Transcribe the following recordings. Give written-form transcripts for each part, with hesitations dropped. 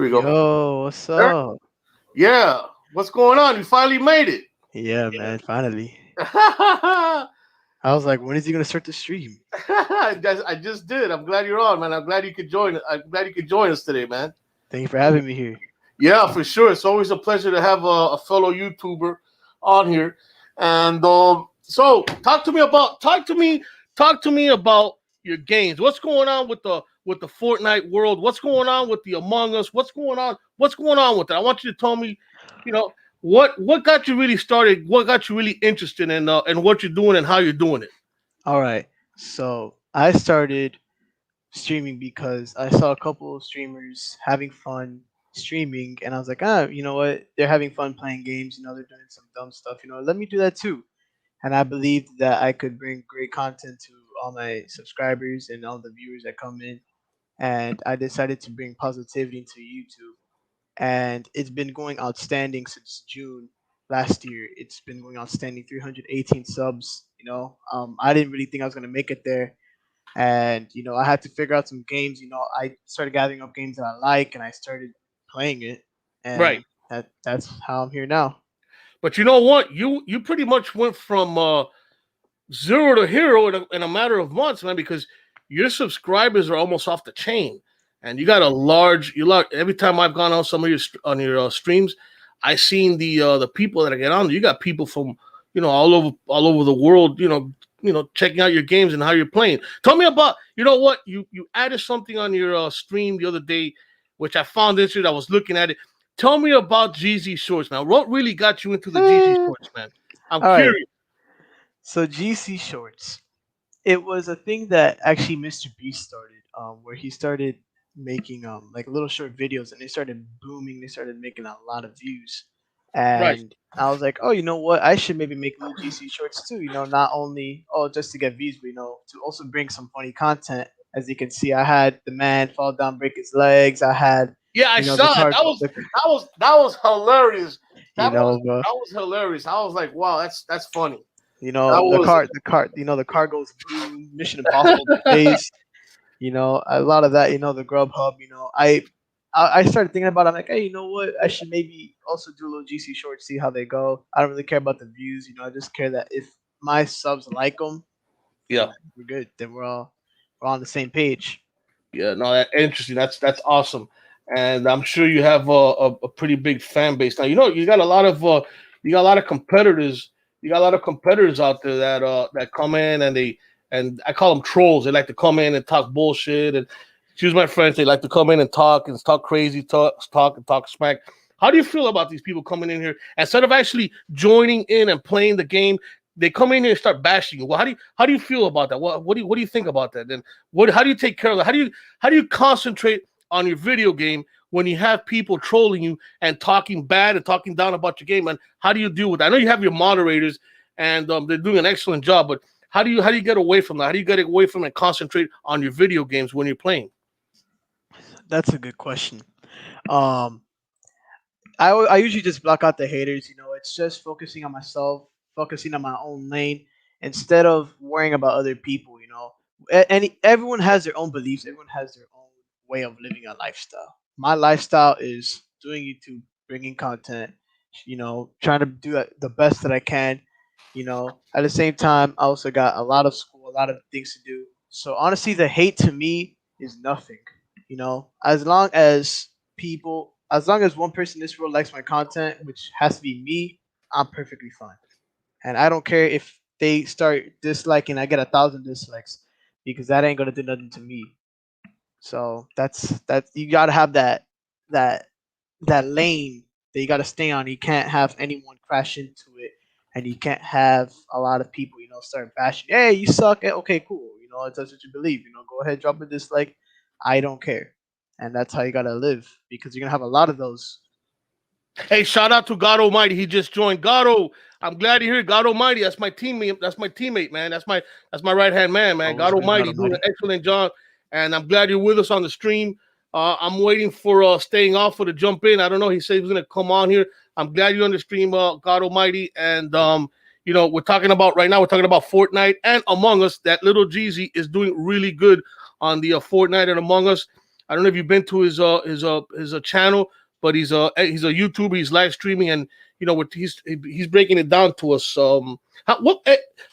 Here we go. Yo, what's There. up? Yeah. What's going on? You finally made it. Yeah, man, finally. I I was like, when is he gonna start the stream? just did. I'm glad you're on, man. I'm glad you could join. I'm glad you could join us today, man. Thank you for having me here. Yeah, for sure. It's always a pleasure to have a fellow YouTuber on here. And so talk to me about your games. What's going on with the Fortnite world? What's going on with the Among Us? What's going on with it? I want you to tell me, you know, what got you really started? What got you really interested in what you're doing and how you're doing it? All right. So I started streaming because I saw a couple of streamers having fun streaming, and I was like, you know what? They're having fun playing games. They're doing some dumb stuff. Let me do that too. And I believed that I could bring great content to all my subscribers and all the viewers that come in. And I decided to bring positivity into YouTube, and it's been going outstanding since June last year. It's been going outstanding, 318 subs. I didn't really think I was gonna make it there, and I had to figure out some games. I started gathering up games that I like, and I started playing it, Right. and that's how I'm here now. But you know what? You pretty much went from zero to hero in a matter of months, man, because your subscribers are almost off the chain, and you got a large. You like every time I've gone on some of your streams, I seen the people that I get on. You got people from all over the world. Checking out your games and how you're playing. Tell me about what you added something on your stream the other day, which I found interesting. I was looking at it. Tell me about GZ Shorts, man. What really got you into the GZ All Shorts, man? I'm right, curious. so GC Shorts. It was a thing that actually Mr. Beast started, where he started making like little short videos, and they started booming. They started making a lot of views, Right. and I was like, oh, you know what? I should maybe make little GC shorts too. Not only just to get views, but to also bring some funny content. As you can see, I had the man fall down, break his legs. I had Yeah, I the saw it. car, That was hilarious. you That was know, the that was hilarious. I was like, wow, that's funny. That the was car, the car goes boom. Mission Impossible plays. A lot of that. The Grubhub. I started thinking about it. I'm like, hey, you know what? I should maybe also do a little GC shorts, see how they go. I don't really care about the views. I just care that if my subs like them, then yeah, we're good. Then we're on the same page. yeah. No, that interesting. That's awesome, and I'm sure you have a pretty big fan base now. You got a lot of competitors. You got a lot of competitors out there that come in and I call them trolls. They like to come in and talk bullshit and excuse my French. They like to come in and talk crazy, talk smack. How do you feel about these people coming in here instead of actually joining in and playing the game? They come in here and start bashing you. Well, how do you feel about that? What do you think about that? And how do you take care of that? How do you concentrate on your video game when you have people trolling you and talking bad and talking down about your game? And how do you deal with that? I know you have your moderators and they're doing an excellent job, but how do you get away from that? How do you get away from it and concentrate on your video games when you're playing? That's a good question. Um, I usually just block out the haters. It's just focusing on myself, focusing on my own lane instead of worrying about other people. And everyone has their own beliefs. Everyone has their own way of living a lifestyle. My lifestyle is doing YouTube, bringing content. Trying to do the best that I can. At the same time, I also got a lot of school, a lot of things to do. So honestly, the hate to me is nothing. As long as one person in this world likes my content, which has to be me, I'm perfectly fine. And I don't care if they start disliking, I get 1,000 dislikes, because that ain't gonna do nothing to me. So that's you gotta have that that lane that you gotta stay on. You can't have anyone crash into it, and you can't have a lot of people, start bashing. Hey, you suck. Okay, cool. If that's what you believe. Go ahead, drop a dislike. I don't care, and that's how you gotta live, because you're gonna have a lot of those. Hey, shout out to God Almighty. He just joined. I'm glad you're here. God Almighty, that's my teammate. That's my teammate, man. That's my right hand man, man. Oh, God what's good, God Almighty doing an Almighty? excellent job, and I'm glad you're with us on the stream. I'm waiting for staying off for to jump in. I don't know. He said he was gonna come on here. I'm glad you're on the stream, God Almighty, and we're talking about right now. We're talking about Fortnite and Among Us. That little Jeezy is doing really good on the Fortnite and Among Us. I don't know if you've been to his channel, but he's a YouTuber. He's live streaming, and he's breaking it down to us. Little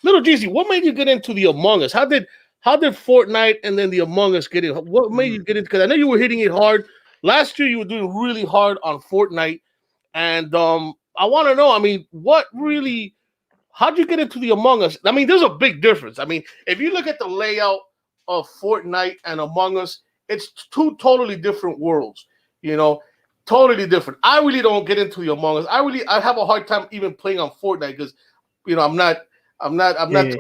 GC, what made you get into the Among Us? How did Fortnite and then the Among Us get in? What made you Mhm. get into? Because I know you were hitting it hard last year. You were doing really hard on Fortnite, and I want to know. I mean, what really? How'd you get into the Among Us? I mean, there's a big difference. I mean, if you look at the layout of Fortnite and Among Us, it's two totally different worlds. You know, totally different. I really don't get into the Among Us. I have a hard time even playing on Fortnite because I'm not Yeah,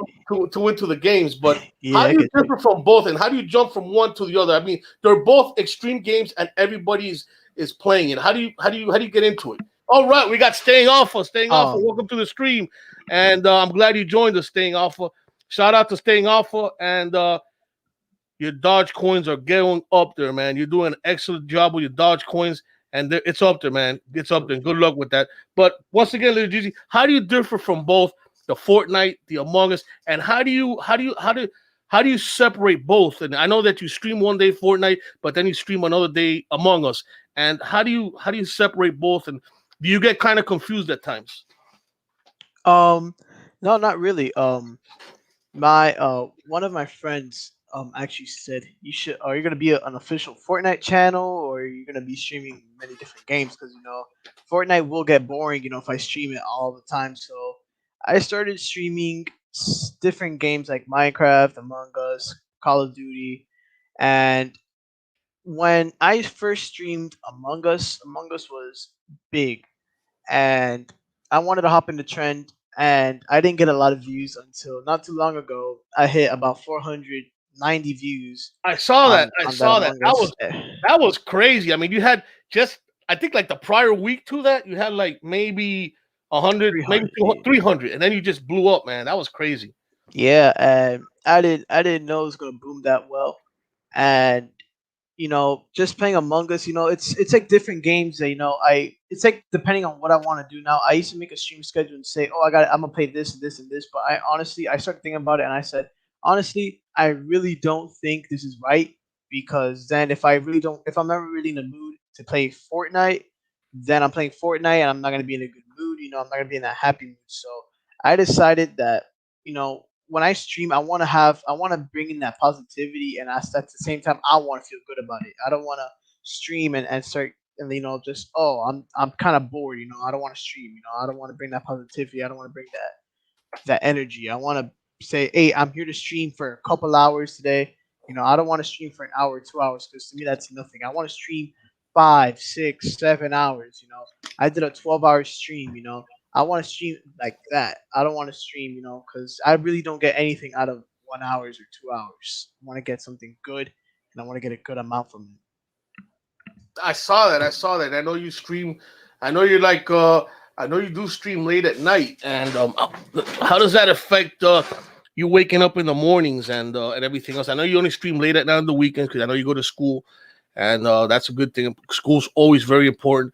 too into the games. But how yeah, I do you get you. differ from both, and how do you jump from one to the other? I mean, they're both extreme games, and everybody's playing it. How do you get into it? All right, we got Staying Alpha. Staying Alpha, Um, welcome to the stream, and I'm glad you joined us, Staying Alpha. Shout out to Staying Alpha, and your Dodge coins are getting up there, man. You're doing an excellent job with your Dodge coins, and it's up there, man. It's up there. And good luck with that. But once again, Little Gigi, how do you differ from both the Fortnite, the Among Us, and how do you separate both? And I know that you stream one day Fortnite, but then you stream another day Among Us. And how do you separate both? And do you get kind of confused at times? um, no, not really. My one of my friends actually said you should. Are you gonna be an official Fortnite channel, or are you gonna be streaming many different games? Because Fortnite will get boring. If I stream it all the time. So I started streaming different games like Minecraft, Among Us, Call of Duty, and when I first streamed Among Us was big, and I wanted to hop in the trend, and I didn't get a lot of views until not too long ago. I hit about 490 views I saw that. I on that saw that. Among That Us. was that was crazy. I mean, you had just I think like the prior week to that, you had like maybe 100, maybe 300. 200, 300, and then you just blew up, man. That was crazy. Yeah, and I didn't know it was gonna boom that well, and just playing Among Us, it's like different games that I it's like depending on what I want to do now. I used to make a stream schedule and say, oh, I'm gonna play this and this and this, but I started thinking about it and I said, honestly, I really don't think this is right because then if I'm ever really in the mood to play Fortnite, then I'm playing Fortnite and I'm not gonna be in a good mood. I'm not gonna be in that happy mood. So I decided that when I stream, I want to bring in that positivity, and at the same time, I want to feel good about it. I don't want to stream and start and just oh I'm kind of bored. I don't want to stream. I don't want to bring that positivity. I don't want to bring that energy. I want to say, hey, I'm here to stream for a couple hours today. I don't want to stream for an hour, 2 hours, because to me that's nothing. I want to stream 5, 6, 7 hours. I did a 12-hour stream. I want to stream like that. I don't want to stream, because I really don't get anything out of 1 hours or 2 hours. I want to get something good, and I want to get a good amount from it. I saw that. I saw that. I know you stream. I know you're like. I know you do stream late at night, and how does that affect you waking up in the mornings and everything else? I know you only stream late at night on the weekends because I know you go to school, and that's a good thing. School's always very important.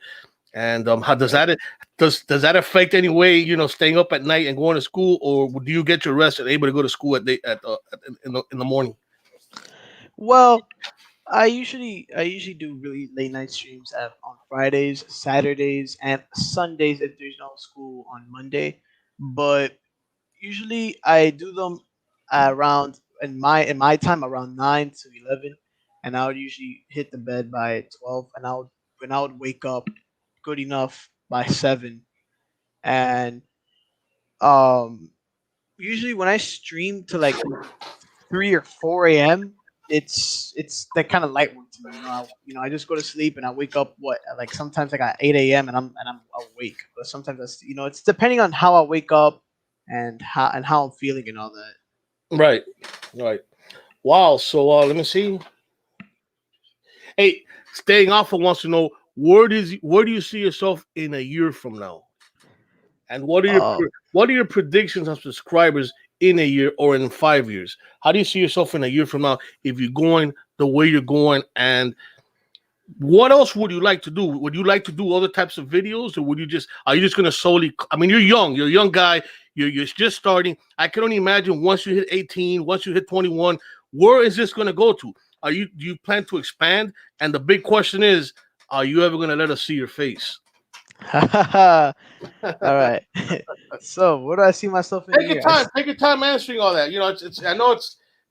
And how does Right. that affect any way staying up at night and going to school, or do you get your rest and able to go to school in the morning? Well, I usually do really late night streams on Fridays, Saturdays, and Sundays if there's no school on Monday. But usually I do them around in my time around 9 to 11, and I would usually hit the bed by 12, and I would wake up good enough by 7, and um usually when I stream to like 3 or 4 a.m., it's that kind of light work to me. I just go to sleep and I wake up like sometimes like at 8 a.m. and I'm awake, but sometimes it's depending on how I wake up and how I'm feeling and all that. Right, right. Wow. So let me see. Hey, staying off wants to know where do you see yourself in a year from now, and Uh, what are your predictions of subscribers in a year or in 5 years? How do you see yourself in a year from now if you're going the way you're going? And what else would you like to do? Would you like to do other types of videos, or are you just going to solely? I mean, you're a young guy. You're just starting. I can only imagine once you hit 18, once you hit 21, where is this going to go to? do you plan to expand? And the big question is, are you ever gonna let us see your face? All right. So, where do I see myself in a Take your year? time. Take your time answering all that. You know, it's. I know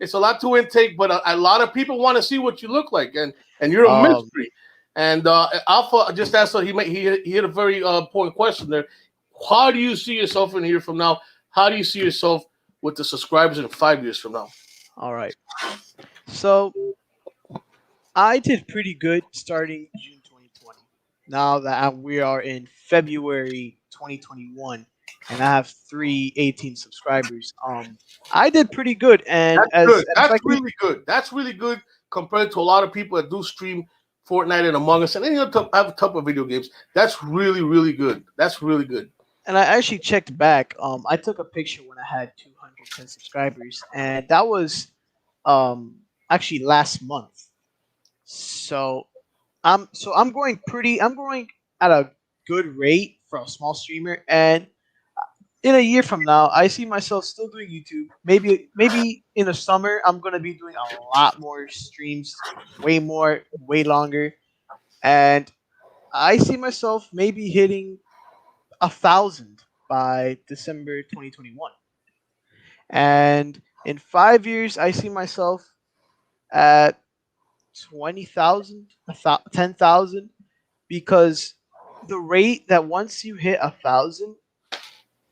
it's a lot to intake, but a lot of people want to see what you look like, and you're a um, mystery. And Alpha just asked. He hit a very important question there. How do you see yourself in a year from now? How do you see yourself with the subscribers in 5 years from now? all right. So, I did pretty good starting June 2020. Now that we are in February 2021, and I have 318 subscribers, I did pretty good. And That's good. as That's I can, really good. That's really good compared to a lot of people that do stream Fortnite and Among Us and any other have a couple of video games. That's really good. That's really good. and I actually checked back. I took a picture when I had 210 subscribers, and that was actually last month. So I'm going pretty. I'm going at a good rate for a small streamer, and in a year from now, I see myself still doing YouTube. Maybe in the summer, I'm gonna be doing a lot more streams, way more, way longer, and I see myself maybe hitting 1,000 by December 2021. And in 5 years, I see myself at 20,000, 10,000, because the rate that once you hit 1,000,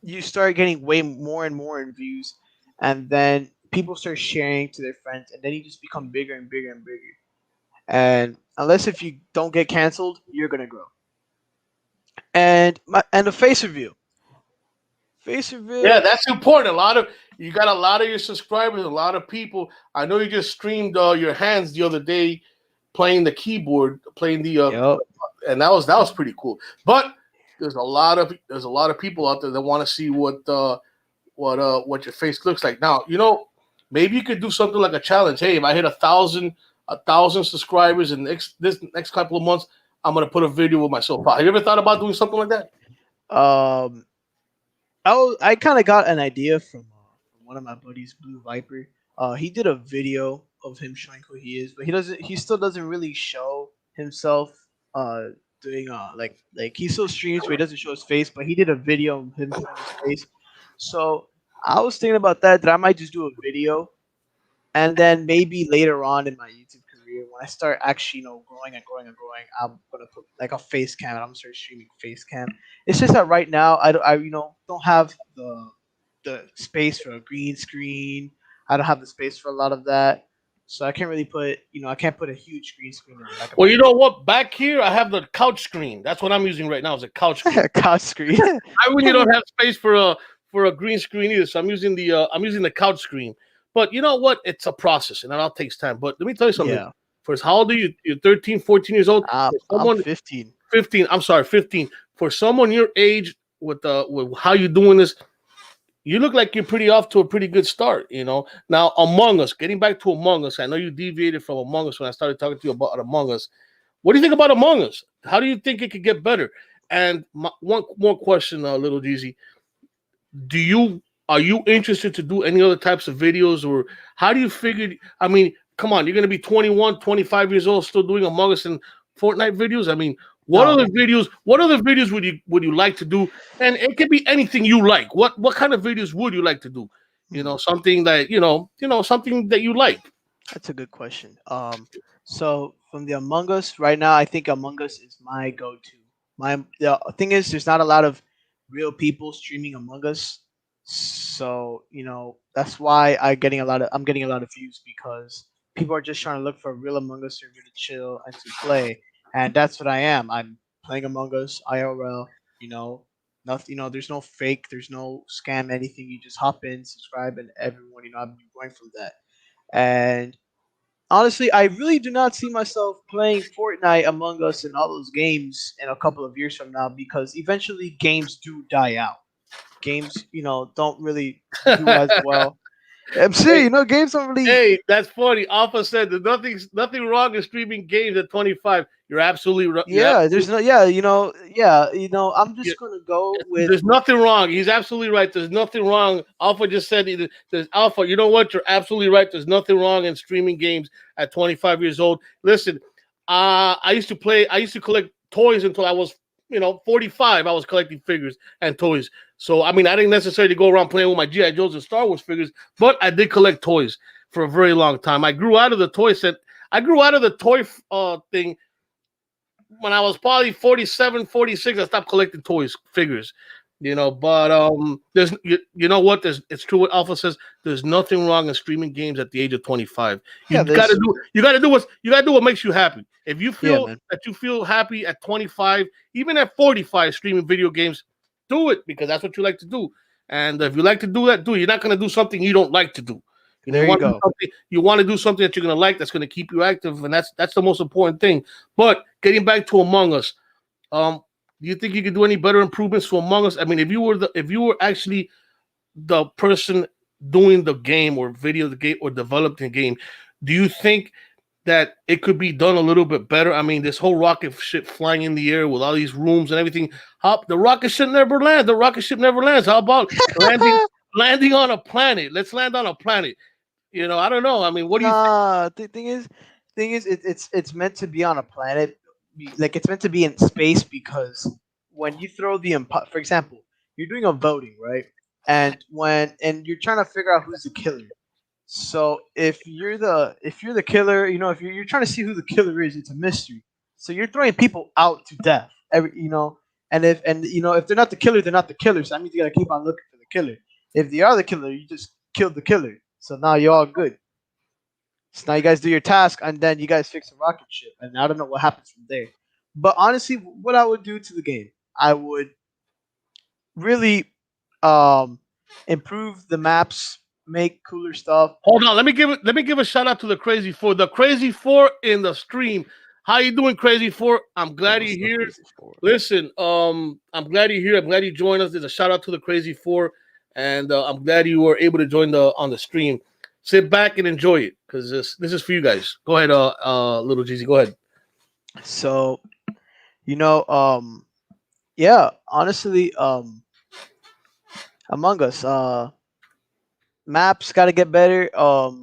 you start getting way more and more in views, and then people start sharing to their friends, and then you just become bigger and bigger and bigger. And unless if you don't get canceled, you're gonna grow. And the face Yeah, reveal, that's important. A lot of you got a lot of your subscribers, a lot of people. I know you just streamed your hands the other day, playing the keyboard, playing the yep. and that was pretty cool. But there's a lot of people out there that want to see what your face looks like. Now, maybe you could do something like a challenge. Hey, if I hit a thousand subscribers in this next couple of months, I'm gonna put a video with myself. Have you ever thought about doing something like that? Um, I kind of got an idea from one of my buddies, Blue Viper. He did a video of him showing who he is, but he still doesn't really show himself. Uh, doing like he still streams, but he doesn't show his face. But he did a video of him showing his face. So I was thinking about that I might just do a video, and then maybe later on in my YouTube career, when I start actually, growing and growing and growing, I'm gonna put like a face cam, and I'm gonna start streaming face cam. It's just that right now don't have the space for a green screen. I don't have the space for a lot of that, so I can't really I can't put a huge green screen in the back of Well, my you know what? Back here, I have the couch screen. That's what I'm using right now. Is a couch screen. couch screen. I really don't have space for a green screen either, so I'm using the couch screen. But you know what? It's a process, and it all takes time. But let me tell you something. Yeah, First, how old are you? You're 13, 14 years old. For I'm someone 15. 15, I'm sorry, 15. For someone your age, with how you doing this, you look like you're pretty off to a pretty good start. Now, Among Us. Getting back to Among Us, I know you deviated from Among Us when I started talking to you about Among Us. What do you think about Among Us? How do you think it could get better? And one more question, little Jeezy. Do you Are you interested to do any other types of videos, or how do you figure? I mean, come on, you're gonna be 21, 25 years old, still doing Among Us and Fortnite videos. I mean, what No. other videos? What other videos would you like to do? And it could be anything you like. What kind of videos would you like to do? Hmm. Something that something that you like. That's a good question. So from the Among Us right now, I think Among Us is my go-to. The thing is, there's not a lot of real people streaming Among Us, so that's why I'm getting a lot of views, because people are just trying to look for a real Among Us server to chill and to play, and that's what I am. I'm playing Among Us IRL. Nothing. There's no fake. There's no scam. Anything. You just hop in, subscribe, and everyone. I'm going from that. And honestly, I really do not see myself playing Fortnite, Among Us, and all those games in a couple of years from now, because eventually games do die out. Games, don't really do as well. I'm serious. You know, games don't really. Hey, that's funny. Alpha said there's nothing wrong in streaming games at 25. You're absolutely right. You're Yeah, absolutely there's no. Yeah, you know. Yeah, you know. I'm just gonna go with. there's nothing wrong. He's absolutely right. There's nothing wrong. Alpha just said there's Alpha. You know what? You're absolutely right. There's nothing wrong in streaming games at 25 years old. Listen, I used to play. I used to collect toys until I was 45. I was collecting figures and toys. So I mean, I didn't necessarily go around playing with my GI Joes and Star Wars figures, but I did collect toys for a very long time. I grew out of the toy set. I grew out of the toy thing when I was probably 47, 46. I stopped collecting toys, figures, but there's you know what? It's true what Alpha says. There's nothing wrong in streaming games at the age of 25. Yeah, there's. You gotta do what makes you happy. If you Yeah, feel man. that you feel happy at 25, even at 45 streaming video games, do it because that's what you like to do. And if you like to do that, do it. You're not gonna do something you don't like to do. There you go. You want to do something that you're gonna like that's gonna keep you active, and that's the most important thing. But getting back to Among Us, do you think you could do any better improvements to Among Us? I mean, if you were actually the person doing the game or video the game or developing the game, do you think that it could be done a little bit better? I mean, this whole rocket ship flying in the air with all these rooms and everything. How the rocket ship never lands? The rocket ship never lands. How about landing on a planet? Let's land on a planet. I don't know. I mean, what do you think? Nah, the thing is, it's meant to be on a planet, like it's meant to be in space because when you throw for example, you're doing a voting, right? And you're trying to figure out who's the killer. So if you're the killer, if you're trying to see who the killer is, it's a mystery. So you're throwing people out to death, and if they're not the killer, they're not the killer. So that means you gotta keep on looking for the killer. If they are the killer, you just killed the killer. So now you're all good. So now you guys do your task, and then you guys fix a rocket ship, and I don't know what happens from there. But honestly, what I would do to the game, I would really um, improve the maps, make cooler stuff. Hold on, let me give a shout out to the Crazy Four. The Crazy Four in the stream. How you doing, Crazy Four? I'm Yo, glad what's you're up, here. Crazy Four? Listen, I'm glad you're here. I'm glad you joined us. There's a shout out to the Crazy Four, and I'm glad you were able to join on the stream. Sit back and enjoy it because this is for you guys. Go ahead, little Jeezy. Go ahead. So you know, yeah, honestly, Among Us, maps got to get better. A lot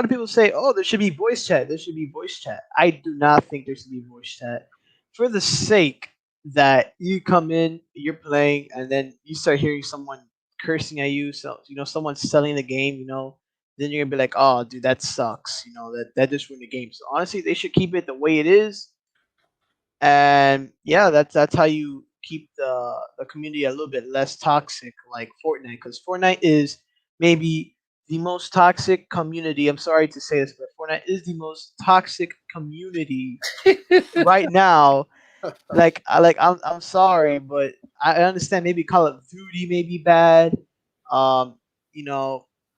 of people say, oh, there should be voice chat. There should be voice chat. I do not think there should be voice chat, for the sake that you come in, you're playing, and then you start hearing someone cursing at you. So someone's selling the game. Then you're gonna be like, oh, dude, that sucks. That just ruined the game. So honestly, they should keep it the way it is, and yeah, that's how you keep the community a little bit less toxic, like Fortnite, because Fortnite is maybe the most toxic community. I'm sorry to say this, but Fortnite is the most toxic community right now. I'm sorry, but I understand maybe Call of Duty may be bad. Um,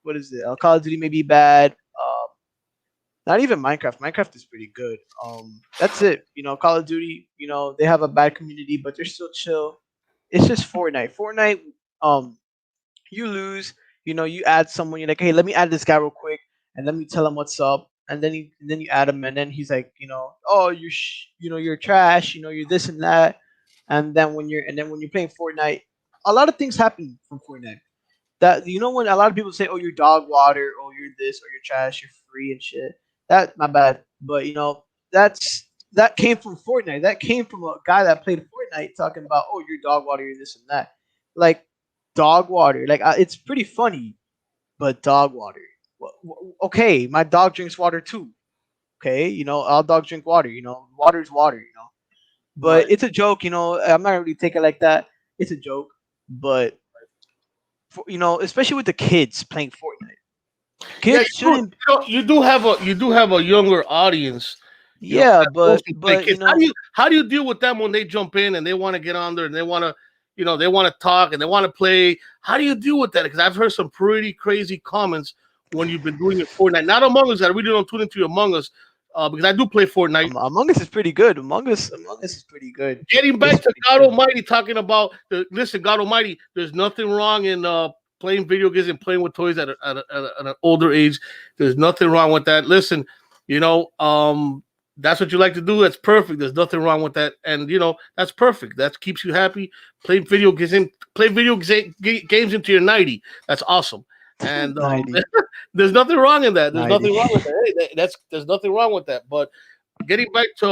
what is it? Call of Duty may be bad. Not even Minecraft. Minecraft is pretty good. That's it. Call of Duty. They have a bad community, but they're still chill. It's just Fortnite. Fortnite. Um, you lose. You add someone. You're like, hey, let me add this guy real quick, and let me tell him what's up. And then you add him, and then he's like, oh, you're trash. You're this and that. And then when you're playing Fortnite, a lot of things happen from Fortnite. That when a lot of people say, "Oh, you're dog water," "Oh, you're this," or "You're trash," "You're free," and shit. That my bad, but that came from Fortnite. That came from a guy that played Fortnite talking about, "Oh, you're dog water, you're this and that." Like dog water, like it's pretty funny, but dog water. Okay, my dog drinks water too. Okay, all dogs drink water. Water's water. But Right. it's a joke. I'm not really take it like that. It's a joke, but especially with the kids playing Fortnite. Yeah, Kids shouldn't. you do have a younger audience. Yeah, That but mostly play but kids. How do you deal with them when they jump in and they want to get on there and they want to talk and they want to play? How do you deal with that? Because I've heard some pretty crazy comments when you've been doing it Fortnite. Not Among Us. I really don't tune into Among Us because I do play Fortnite. Among Us is pretty good. Among Us is pretty good. Getting It's back to pretty God chill. Almighty, talking about listen, God Almighty. There's nothing wrong in playing video games and playing with toys at an older age. There's nothing wrong with that. Listen, you know, that's what you like to do. That's perfect. There's nothing wrong with that, and that's perfect. That keeps you happy. Play games into your 90. That's awesome. And 90. there's nothing wrong in that. There's 90. nothing wrong with that. Hey, that's there's nothing wrong with that. But getting back to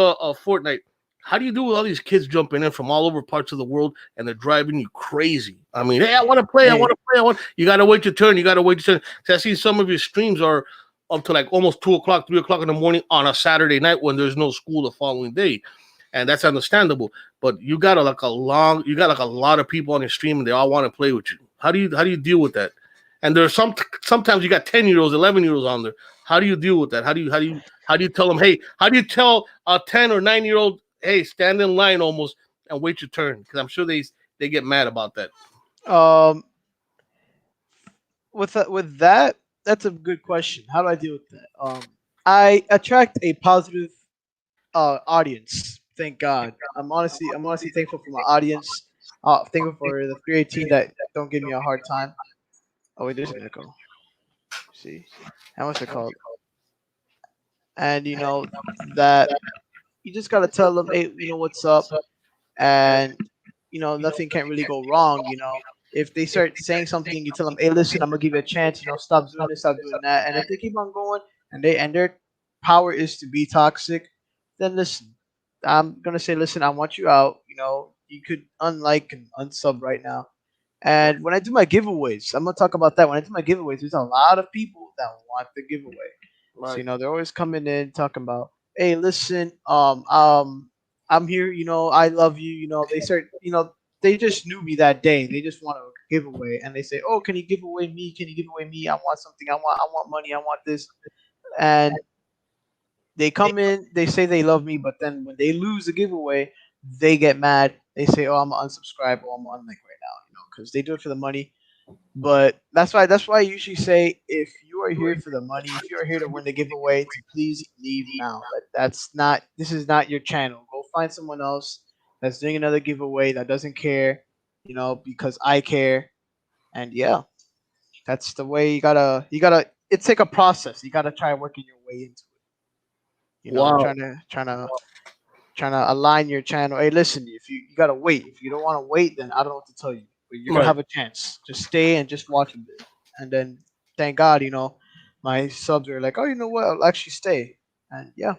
Fortnite, how do you do with all these kids jumping in from all over parts of the world and they're driving you crazy? I mean, hey, I want to play. I want Hey, to play. I want. You gotta wait your turn. You gotta wait your turn. 'Cause I see some of your streams are up to like almost 2 o'clock, 3 o'clock in the morning on a Saturday night when there's no school the following day, and that's understandable. But you got like a lot of people on your stream and they all want to play with you. How do you deal with that? And there's sometimes you got 10 year olds, 11 year olds on there. How do you deal with that? How do you tell them? Hey, how do you tell a 10 or 9 year old? Hey, stand in line almost and wait your turn because I'm sure they get mad about that. um, with that, that's a good question. How do I deal with that? I attract a positive audience. Thank God. I'm honestly thankful for my audience. Thankful for the 318 that don't give me a hard time. Oh wait, there's an echo. See, how much it called? And that you just gotta tell them, hey, what's up, and nothing can't really go wrong. If they start saying something, you tell them, hey, listen, I'm gonna give you a chance. Stop doing this, stop doing that. And if they keep on going and their power is to be toxic, then listen. I'm gonna say, listen, I want you out. You could unlike and unsub right now. And when I do my giveaways, I'm gonna talk about that. When I do my giveaways, there's a lot of people that want the giveaway. So Right, they're always coming in talking about, hey, listen, I'm here. I love you. They start. They just knew me that day. They just want a giveaway, and they say, oh, can you give away me? Can you give away me? I want something. I want money. I want this. And they come in, they say they love me, but then when they lose the giveaway, they get mad. They say, "Oh, I'm gonna unsubscribe or I'm on like right now," because they do it for the money. But that's why I usually say, if you are here for the money, if you are here to win the giveaway, to please leave now. That's not. This is not your channel. Go find someone else that's doing another giveaway that doesn't care. Because I care. And yeah, that's the way you gotta. It's like a process. You gotta try working your way into it. wow, Trying to align your channel. Hey, listen, if you gotta wait. If you don't want to wait, then I don't know what to tell you. But you're gonna right. have a chance. Just stay and just watch a bit, and then thank God, my subs are like, oh, you know what? I'll actually stay, and yeah,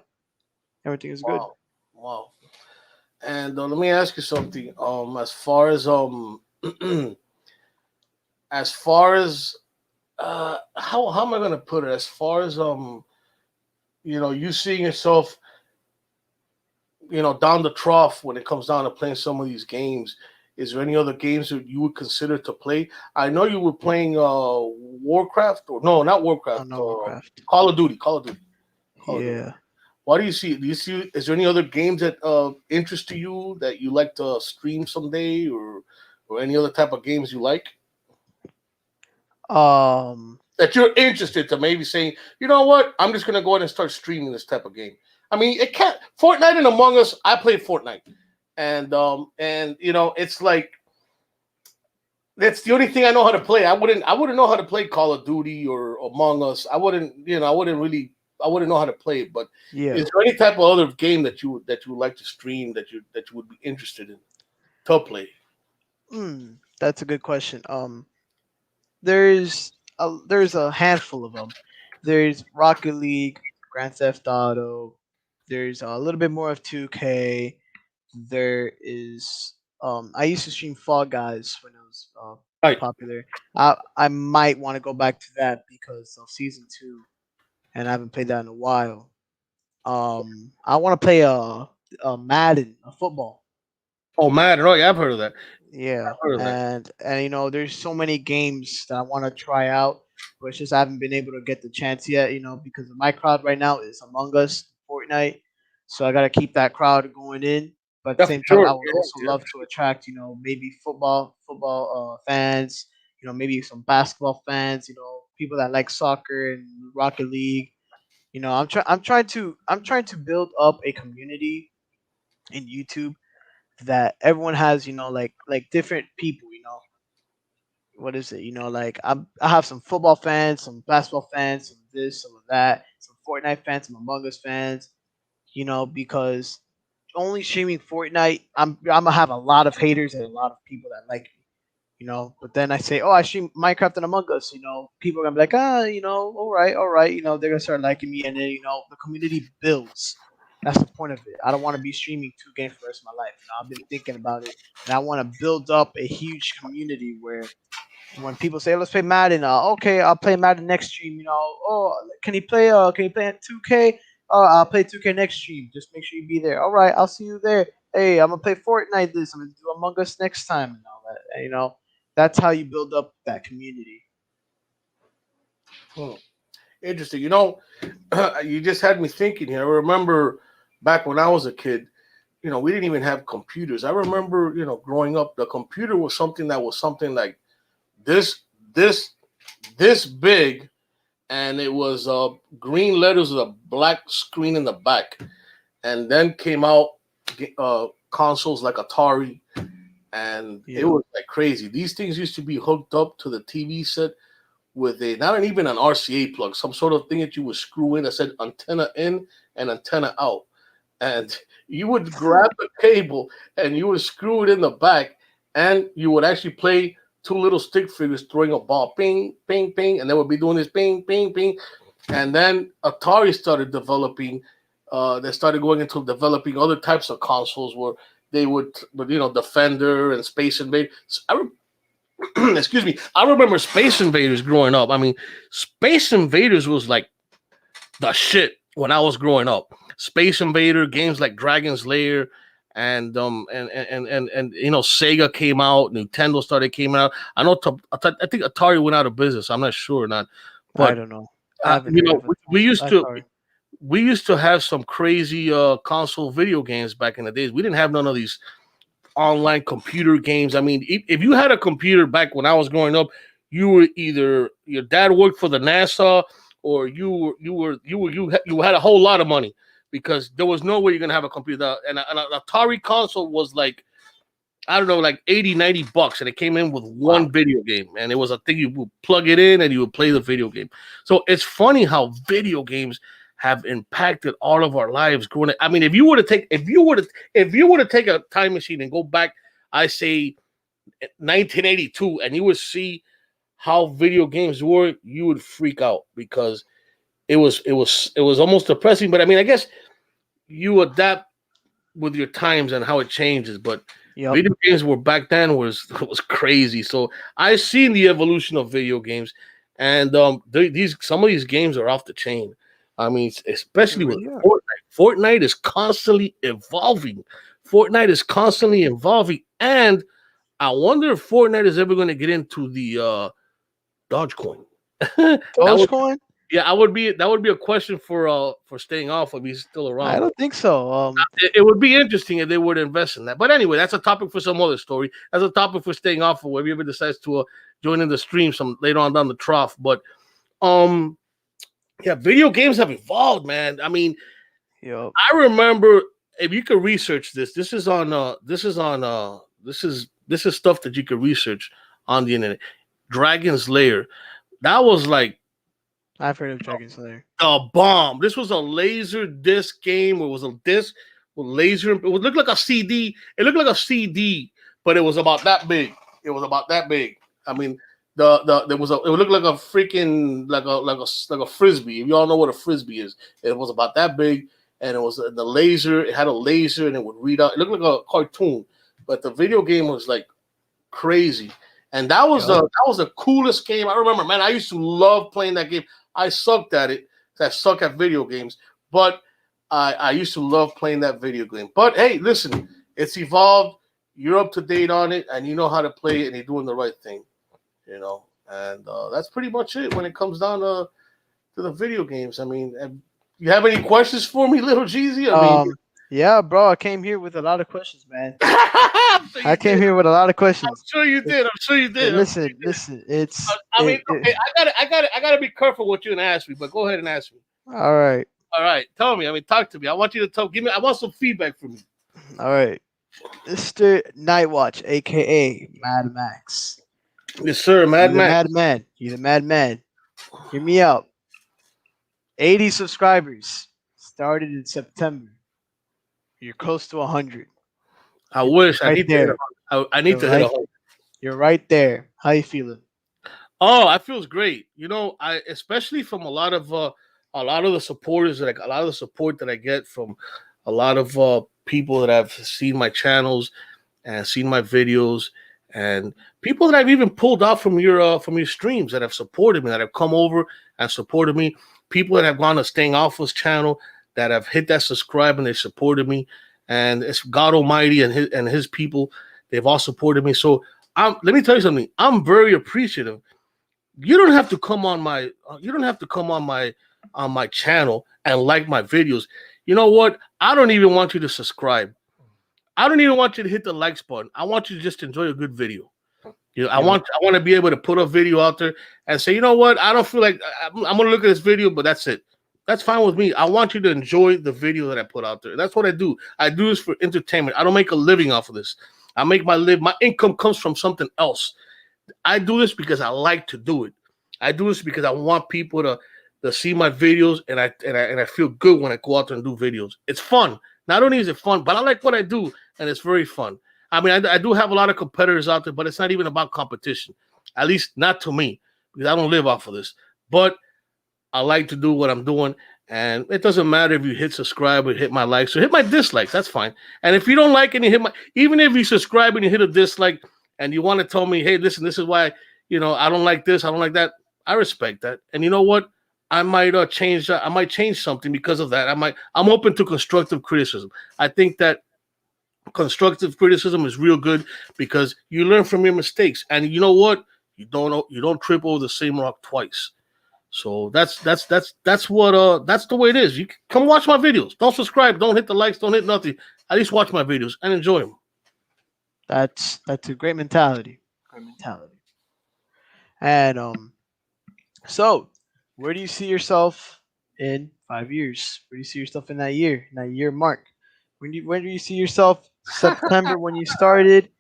everything is good. Wow, wow. And let me ask you something. As far as as far as how am I gonna put it? As far as you seeing yourself, down the trough when it comes down to playing some of these games. Is there any other games that you would consider to play? I know you were playing Warcraft, or no, not Oh Warcraft. no, Warcraft. Call of Duty. Call of Duty. Call of Duty. Yeah. Why do you see? Do you see? Is there any other games that interest to you that you like to stream someday, or any other type of games you like Um. that you're interested to maybe saying, you know what, I'm just gonna go ahead and start streaming this type of game. I mean, it can't Fortnite and Among Us. I played Fortnite, and it's like that's the only thing I know how to play. I wouldn't know how to play Call of Duty or Among Us. I wouldn't know how to play it. But Yeah. is there any type of other game that you would like to stream that you would be interested in to play? That's a good question. There's a handful of them. There's Rocket League, Grand Theft Auto. There's a little bit more of 2K. There is I used to stream Fall Guys when it was Right. popular. I might want to go back to that because of season 2, and I haven't played that in a while. I want to play a Madden, a football. Oh, Madden. Oh, yeah, I've heard of that. Yeah, I've heard of that. and there's so many games that I want to try out, but it's just I haven't been able to get the chance yet. Because my crowd right now is Among Us, Fortnite, so I gotta keep that crowd going in. But at the Yeah, for same time, sure. I would also Yeah, love to attract, maybe football fans, maybe some basketball fans, people that like soccer and Rocket League. I'm trying to build up a community in YouTube that everyone has, like different people. what is it? Like I have some football fans, some basketball fans, some this, some of that, some Fortnite fans, some Among Us fans. Because only streaming Fortnite, I'm gonna have a lot of haters and a lot of people that like me. But then I say, oh, I stream Minecraft and Among Us. People are gonna be like, all right, all right. They're gonna start liking me, and then the community builds. That's the point of it. I don't want to be streaming two games for the rest of my life. I've been thinking about it, and I want to build up a huge community where when people say let's play Madden, okay, I'll play Madden next stream. Oh, can you play at 2K? Oh, I'll play 2K next stream. Just make sure you be there. All right, I'll see you there. Hey, I'm gonna play Fortnite this. I'm gonna do Among Us next time and all that. And, that's how you build up that community. Hmm. Interesting. You just had me thinking here. I remember back when I was a kid, we didn't even have computers. I remember, growing up, the computer was something like this, this, this big, and it was green letters with a black screen in the back. And then came out consoles like Atari, and it Yep. was like crazy. These things used to be hooked up to the TV set with a not even an RCA plug, some sort of thing that you would screw in that said antenna in and antenna out. And you would grab the cable and you would screw it in the back, and you would actually play two little stick figures throwing a ball, ping, ping, ping, and they would be doing this ping, ping, ping. And then Atari started developing. They started going into developing other types of consoles where they would, but Defender and Space Invaders. Excuse me. I remember Space Invaders growing up. I mean, Space Invaders was like the shit when I was growing up. Space Invader games like Dragon's Lair and Sega came out, Nintendo started came out. I know I think Atari went out of business. I'm not sure or not, I but don't know. I haven't heard of it. we used I to sorry. have some crazy console video games back in the days. We didn't have none of these online computer games. I mean, if you had a computer back when I was growing up, you were either your dad worked for the NASA or you had a whole lot of money because there was no way you're gonna have a computer. And an Atari console was like, I don't know, like 80, $90, and it came in with Wow. one video game, and it was a thing you would plug it in and you would play the video game. So it's funny how video games have impacted all of our lives growing up. I mean, if you were to take a time machine and go back, I say 1982, and you would see how video games were, you would freak out because it was almost depressing. But I mean, I guess you adapt with your times and how it changes. But Yep. video games were back then was crazy. So I've seen the evolution of video games, and these some of these games are off the chain. I mean, They especially with really are. Fortnite. Fortnite is constantly evolving. Fortnite is constantly evolving, and I wonder if Fortnite is ever going to get into the Dogecoin. that would Dogecoin? Yeah, that would be a question for staying off if he's still I around. But don't think so. it would be interesting if they were to invest in that. But anyway, that's a topic for some other story. That's a topic for staying off for whoever ever decides to join in the stream some later on down the trough. But um, yeah, video games have evolved, man. I mean, Yep. I remember if you could research this. This is stuff that you could research on the internet. Dragon's Lair. That was like I've heard of Dragon Slayer. a bomb. This was a laser disc game. It was a disc with laser. It would look like a CD. It looked like a CD, but it was about that big. It was about that big. I mean, there was it would look like a freaking like a frisbee. If you all know what a frisbee is, it was about that big, and it was the laser. It had a laser, and it would read out. It looked like a cartoon, but the video game was like crazy. And Yep. that was the coolest game. I remember, man, I used to love playing that game. I sucked at it. I suck at video games, but I used to love playing that video game. But hey, listen, it's evolved. You're up to date on it, and you know how to play it, and you're doing the right thing. And that's pretty much it when it comes down to the video games. I mean, you have any questions for me, little Jeezy? I mean, Um. Yeah, bro. I came here with a lot of questions, man. I'm sure I you came did. here with a lot of I'm questions. sure you It's, did. I'm sure you did. listen, listen. It's I mean, it. okay, I gotta be careful what you're gonna ask me, but go ahead and ask me. All right. All right, tell me. I mean, talk to me. I want you to talk. Give me. I want some feedback from you. All right. Mr. Nightwatch, aka Mad Max. Yes, sir, Mad You the Max. madman. You the madman. Hear me out. 80 subscribers. Started in September. You're close to 100. I You're wish I right need to hit there. I need You're to hit a right. home. You're right there. How you feeling? Oh, I feels great. I especially from a lot of the supporters that a lot of the support that I get from a lot of people that have seen my channels and seen my videos, and people that I've even pulled out from your streams that have supported me, that have come over and supported me. People that have gone to Staying Alpha's channel that have hit that subscribe and they supported me, and it's God Almighty and His people. They've all supported me. So let me tell you something. I'm very appreciative. You don't have to come on my you don't have to come on my channel and like my videos. You know what? I don't even want you to subscribe. I don't even want you to hit the likes button. I want you to just enjoy a good video. Yo, I want to be able to put a video out there and say, you know what? I don't feel like I'm going to look at this video, but that's it. That's fine with me. I want you to enjoy the video that I put out there. That's what I do. I do this for entertainment. I don't make a living off of this. My income comes from something else. I do this because I like to do it. I do this because I want people to see my videos, and I feel good when I go out there and do videos. It's fun. Not only is it fun, but I like what I do, and it's very fun. I mean, I do have a lot of competitors out there, but it's not even about competition. At least not to me, because I don't live off of this. But I like to do what I'm doing, and it doesn't matter if you hit subscribe or hit my likes or hit my dislikes. That's fine. And if you don't like it, you hit my even if you subscribe and you hit a dislike, and you want to tell me, hey, listen, this is why I don't like this, I don't like that. I respect that, and you know what? I might change. I might change something because of that. I'm open to constructive criticism. I think that constructive criticism is real good because you learn from your mistakes, and you know what? You don't trip over the same rock twice. So that's the way it is. You come watch my videos. Don't subscribe. Don't hit the likes. Don't hit nothing. At least watch my videos and enjoy them. that's a great mentality. Great mentality. And so where do you see yourself in 5 years? Where do you see yourself in that year mark? When do you see yourself? September when you started.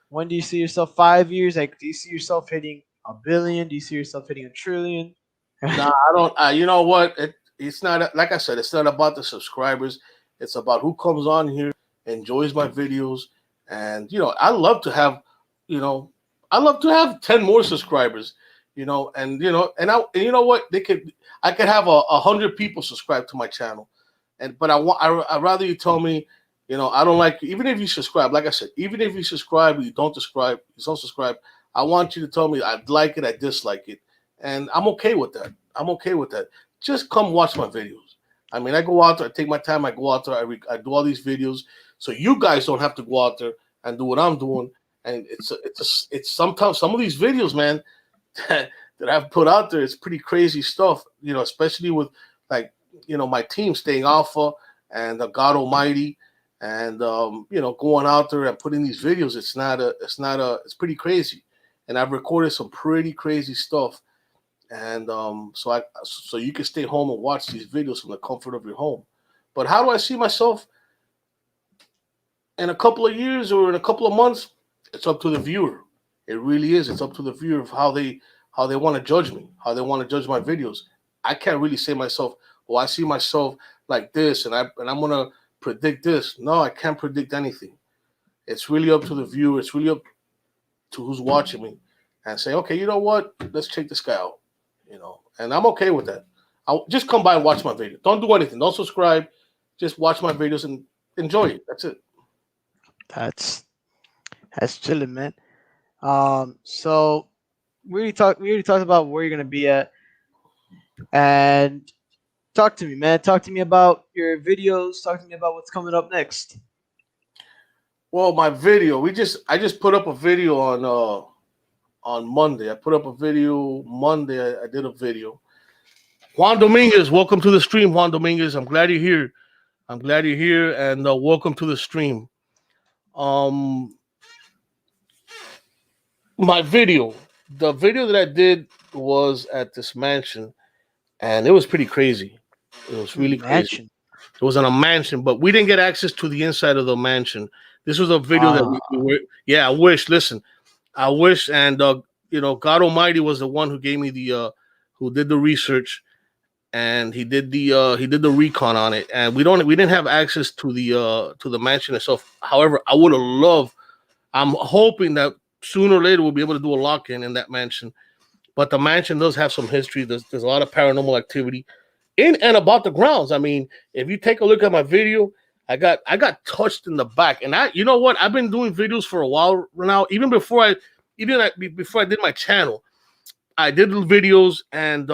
When do you see yourself 5 years? Like, do you see yourself hitting a billion? Do you see yourself hitting a trillion? Nah, I don't. You know what? It's not like I said. It's not about the subscribers. It's about who comes on here, enjoys my videos, and I love to have, you know, I love to have 10 more subscribers. And you know what? I could have 100 people subscribe to my channel, but I'd rather you tell me, I don't like even if you subscribe. Like I said, even if you subscribe, you don't subscribe. I want you to tell me I like it, I dislike it, and I'm okay with that. I'm okay with that. Just come watch my videos. I mean, I go out there, I take my time, I go out there, I do all these videos, so you guys don't have to go out there and do what I'm doing. And it's sometimes some of these videos, man, that I've put out there, it's pretty crazy stuff. Especially with like my team Staying Alpha and God Almighty, and going out there and putting these videos. It's pretty crazy, and I've recorded some pretty crazy stuff. And so you can stay home and watch these videos from the comfort of your home. But how do I see myself in a couple of years or in a couple of months? It's up to the viewer. It really is. It's up to the viewer of how they want to judge me, how they want to judge my videos. I can't really say myself, well, I see myself like this, and I'm gonna predict this. No, I can't predict anything. It's really up to the viewer. It's really up to who's watching me, and say, okay, you know what? Let's check this guy out. And I'm okay with that. I'll just come by and watch my video. Don't do anything. Don't subscribe. Just watch my videos and enjoy it. That's it. that's that's chilling, man. So we already talked about where you're gonna be at, and talk to me, man. Talk to me about your videos. Talk to me about what's coming up next. Well, my video, I just put up a video on Monday. I put up a video Monday. I did a video. Juan Dominguez, welcome to the stream, Juan Dominguez. I'm glad you're here. I'm glad you're here, and welcome to the stream. Um, my video, the video that I did was at this mansion, and it was pretty crazy. It was really crazy. Mansion. It was in a mansion, but we didn't get access to the inside of the mansion. This was a video that Uh, yeah, I wish. Listen, I wish, and God Almighty was the one who gave me who did the research, and he did the recon on it, and we didn't have access to the mansion itself. However, I would have loved. I'm hoping that sooner or later we'll be able to do a lock in that mansion. But the mansion does have some history. There's a lot of paranormal activity in and about the grounds. I mean, if you take a look at my video, I got touched in the back, and you know what? I've been doing videos for a while now. Before I did my channel, I did videos, and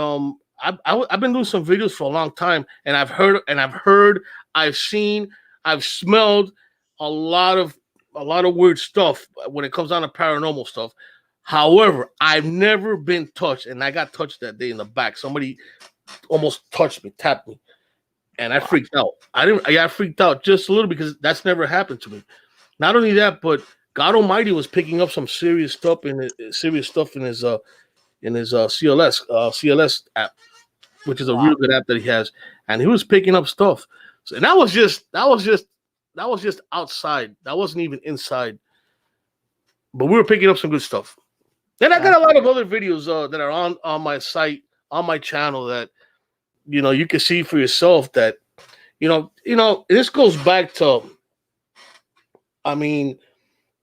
I've been doing some videos for a long time, and I've seen, I've smelled a lot of weird stuff when it comes down to paranormal stuff. However, I've never been touched, and I got touched that day in the back. Somebody almost touched me, tapped me, and I Wow. freaked out. I got freaked out just a little because that's never happened to me. Not only that, but God Almighty was picking up some serious stuff in his CLS app, which is a real Wow. good app that he has, and he was picking up stuff. So, and that was just outside. That wasn't even inside, but we were picking up some good stuff. Then I got That a lot of other videos that are on my site, on my channel, that you can see for yourself. That this goes back to, I mean,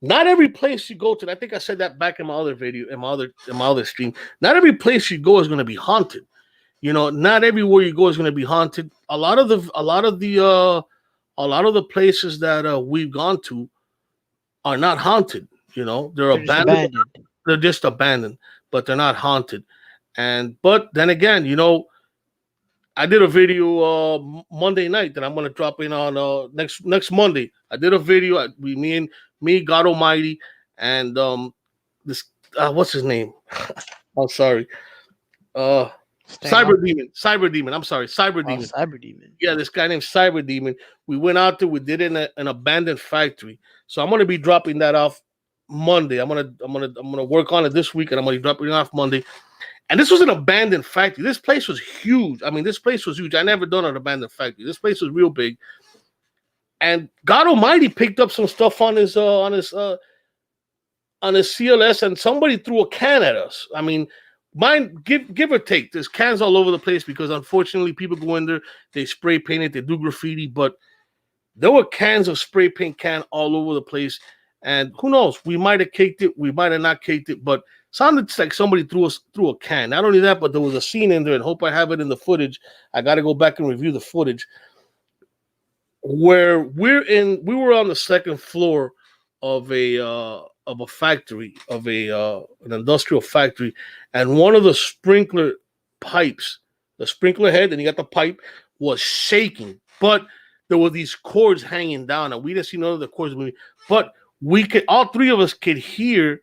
not every place you go to. And I think I said that back in my other video, in my other stream. Not every place you go is going to be haunted. Not everywhere you go is going to be haunted. A lot of the places that we've gone to are not haunted. They're they're just abandoned. abandoned. They're just abandoned, but they're not haunted. But then again, I did a video Monday night that I'm gonna drop in on next Monday. I did a video. Me, God Almighty, and this what's his name? I'm sorry. Uh, Staying on. Cyber Demon. I'm sorry, Cyber Oh, Demon. cyber demon. Yeah, this guy named Cyber Demon. We went out there. We did it in an abandoned factory. So I'm gonna be dropping that off Monday. I'm gonna work on it this week, and I'm gonna be dropping it off Monday. And this was an abandoned factory. This place was huge. I mean, this place was huge. I never done an abandoned factory. This place was real big. And God Almighty picked up some stuff on his CLS, and somebody threw a can at us. I mean, mine, give or take. There's cans all over the place because unfortunately people go in there, they spray paint it, they do graffiti, but there were cans of spray paint can all over the place. And who knows? We might have caked it, we might have not caked it, but sounded like somebody threw a can. Not only that, but there was a scene in there, and hope I have it in the footage. I got to go back and review the footage where we were on the second floor of a factory, of an industrial factory, and one of the sprinkler pipes, the sprinkler head, and you got the pipe, was shaking, but there were these cords hanging down, and we didn't see none of the cords moving, but all three of us could hear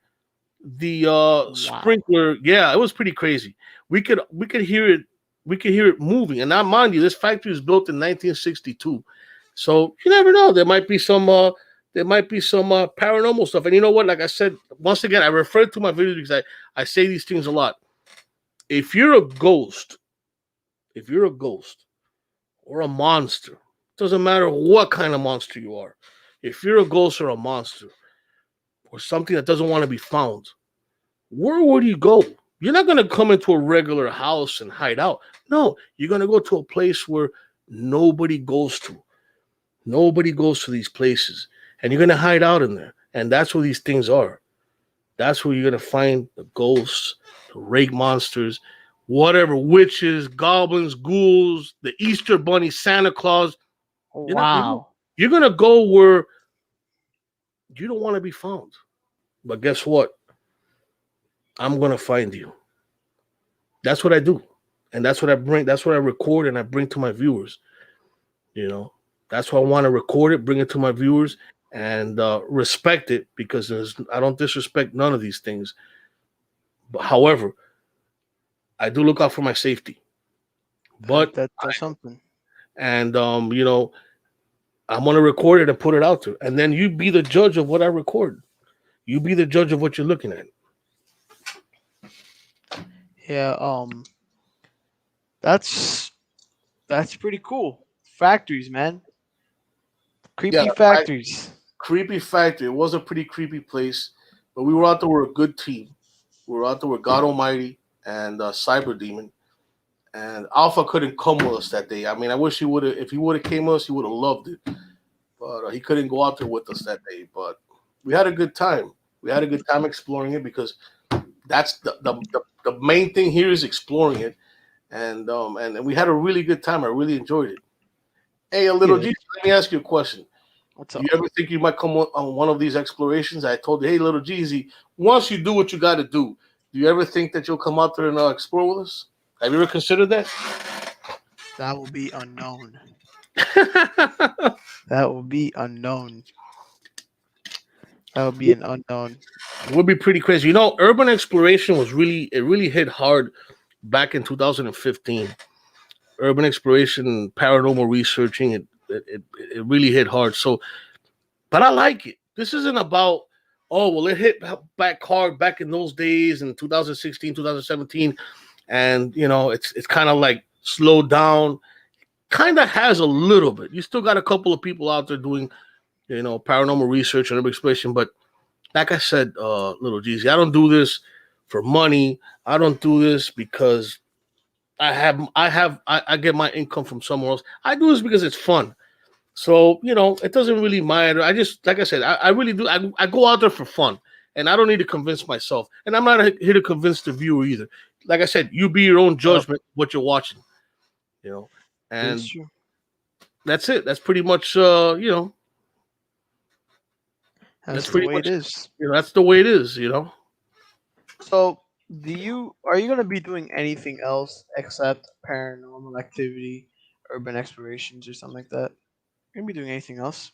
the Wow. sprinkler. Yeah, it was pretty crazy. We could hear it. We could hear it moving. And now, mind you, this factory was built in 1962, so you never know. There might be some paranormal stuff. And you know what? Like I said, once again, I refer to my videos because I say these things a lot. If you're a ghost, if you're a ghost or a monster, doesn't matter what kind of monster you are. If you're a ghost or a monster or something that doesn't want to be found, where would you go? You're not going to come into a regular house and hide out. No, you're going to go to a place where nobody goes to. Nobody goes to these places. And you're going to hide out in there. And that's where these things are. That's where you're going to find the ghosts, the rake monsters, whatever, witches, goblins, ghouls, the Easter bunny, Santa Claus. You're not, Wow. you're going to go where you don't want to be found. But guess what? I'm going to find you. That's what I do. And that's what I bring. That's what I record and I bring to my viewers. You know, that's why I want to record it, bring it to my viewers, and respect it because I don't disrespect none of these things. But however, I do look out for my safety. But That's something. and I'm gonna record it and put it out there, and then you be the judge of what I record. You be the judge of what you're looking at. Yeah. That's that's pretty cool. Factories, man. Yeah, Creepy factories. creepy factory. It was a pretty creepy place, but we were out there with a good team. We were out there with God Almighty and Cyber Demon. And Alpha couldn't come with us that day. I mean, I wish he would have. If he would have came with us, he would have loved it. But he couldn't go out there with us that day. But we had a good time. We had a good time exploring it because that's the main thing here is exploring it. And we had a really good time. I really enjoyed it. Hey, a little Yeah. G, let me ask you a question. What's Do you up? ever think you might come on one of these explorations? I told you, hey, little Jeezy, once you do what you got to do you ever think that you'll come out there and explore with us? Have you ever considered that? That will be unknown. It That will be unknown. That will be an unknown. would be pretty crazy. Urban exploration it really hit hard back in 2015. Urban exploration, paranormal researching, it really hit hard. So, but I like it. This isn't about, oh, well, it hit back hard back in those days in 2016, 2017. And, it's kind of like slowed down. Kind of has a little bit. You still got a couple of people out there doing, paranormal research and urban exploration. But like I said, little Jeezy, I don't do this for money. I don't do this because I get my income from somewhere else. I do this because it's fun. So, it doesn't really matter. I just, like I said, I really do. I go out there for fun and I don't need to convince myself. And I'm not here to convince the viewer either. Like I said, you be your own Yep. judgment what you're watching, you know, It's and true. that's it. That's pretty much, that's That's the pretty way it much, is. that's the way it is. So, are you gonna be doing anything else except paranormal activity, urban explorations, or something like that? You're gonna be doing anything else?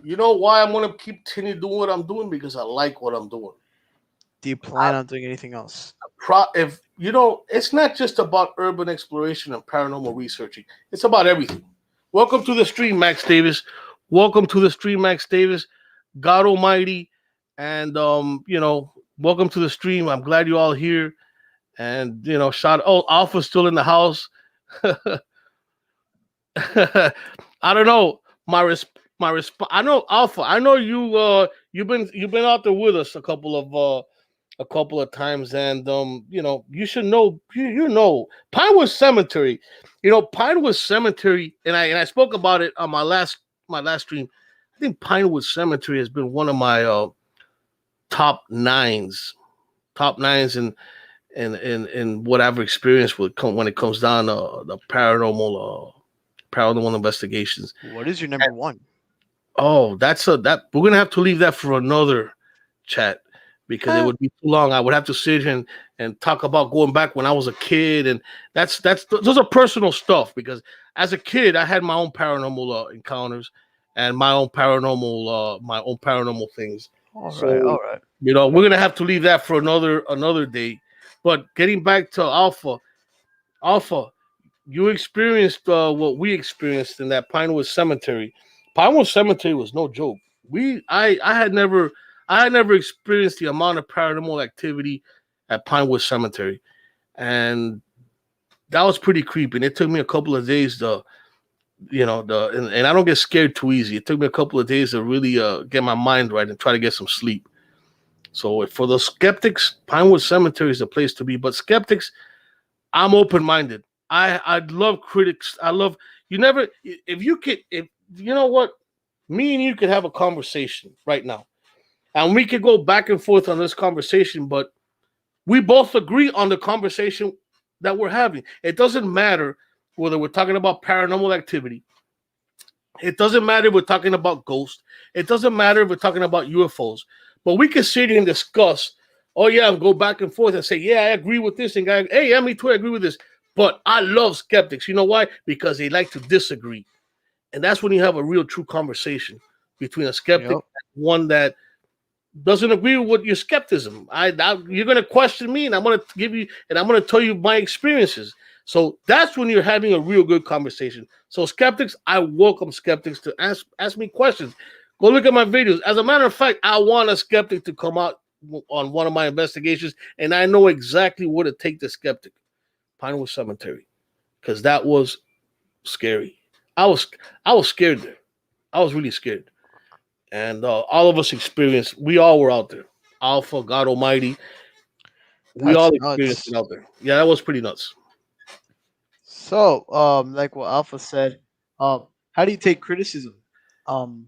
You know why I'm going to continue doing what I'm doing? Because I like what I'm doing. Do you plan on doing anything else? If it's not just about urban exploration and paranormal researching. It's about everything. Welcome to the stream, Max Davis. Welcome to the stream, Max Davis. God Almighty, and welcome to the stream. I'm glad you all here. And shout. Oh, Alpha's still in the house. I don't know. My response. I know Alpha. I know you. You've been out there with us a couple of times, and you should know. You know Pinewood Cemetery. Pinewood Cemetery, and I spoke about it on my last stream. I think Pinewood Cemetery has been one of my top nines, in what I've experienced when it comes down to the paranormal investigations. What is your number one? Oh, that we're gonna have to leave that for another chat because it Eh, would be too long. I would have to sit here and talk about going back when I was a kid, and that's those are personal stuff because as a kid I had my own paranormal encounters and my own paranormal things. all right, So all right. we're gonna have to leave that for another day. But getting back to Alpha, you experienced what we experienced in that Pinewood Cemetery. Pinewood Cemetery was no joke. I had never experienced the amount of paranormal activity at Pinewood Cemetery, and that was pretty creepy. And it took me a couple of days to, and I don't get scared too easy. It took me a couple of days to really get my mind right and try to get some sleep. So for the skeptics, Pinewood Cemetery is the place to be. But skeptics, I'm open minded. I love critics. I love you. Never if you could if you know what me and you could have a conversation right now, and we could go back and forth on this conversation, but we both agree on the conversation that we're having. It doesn't matter whether we're talking about paranormal activity. It doesn't matter if we're talking about ghosts. It doesn't matter if we're talking about UFOs. But we can sit here and discuss. Oh yeah, and go back and forth and say, yeah, I agree with this, and hey, yeah, me too, I agree with this. But I love skeptics. You know why? Because they like to disagree, and that's when you have a real, true conversation between a skeptic Yep. and one that doesn't agree with your skepticism. You're going to question me, and I'm going to give you, and I'm going to tell you my experiences. So that's when you're having a real good conversation. So skeptics, I welcome skeptics to ask me questions. Go look at my videos. As a matter of fact, I want a skeptic to come out on one of my investigations, and I know exactly what to take the skeptic. Pinewood Cemetery, because that was scary. I was I was scared there. I was really scared, and all of us experienced. We all were out there. Alpha, God Almighty, We That's all experienced nuts. it out there. Yeah, that was pretty nuts. So, like what Alpha said, how do you take criticism? Um,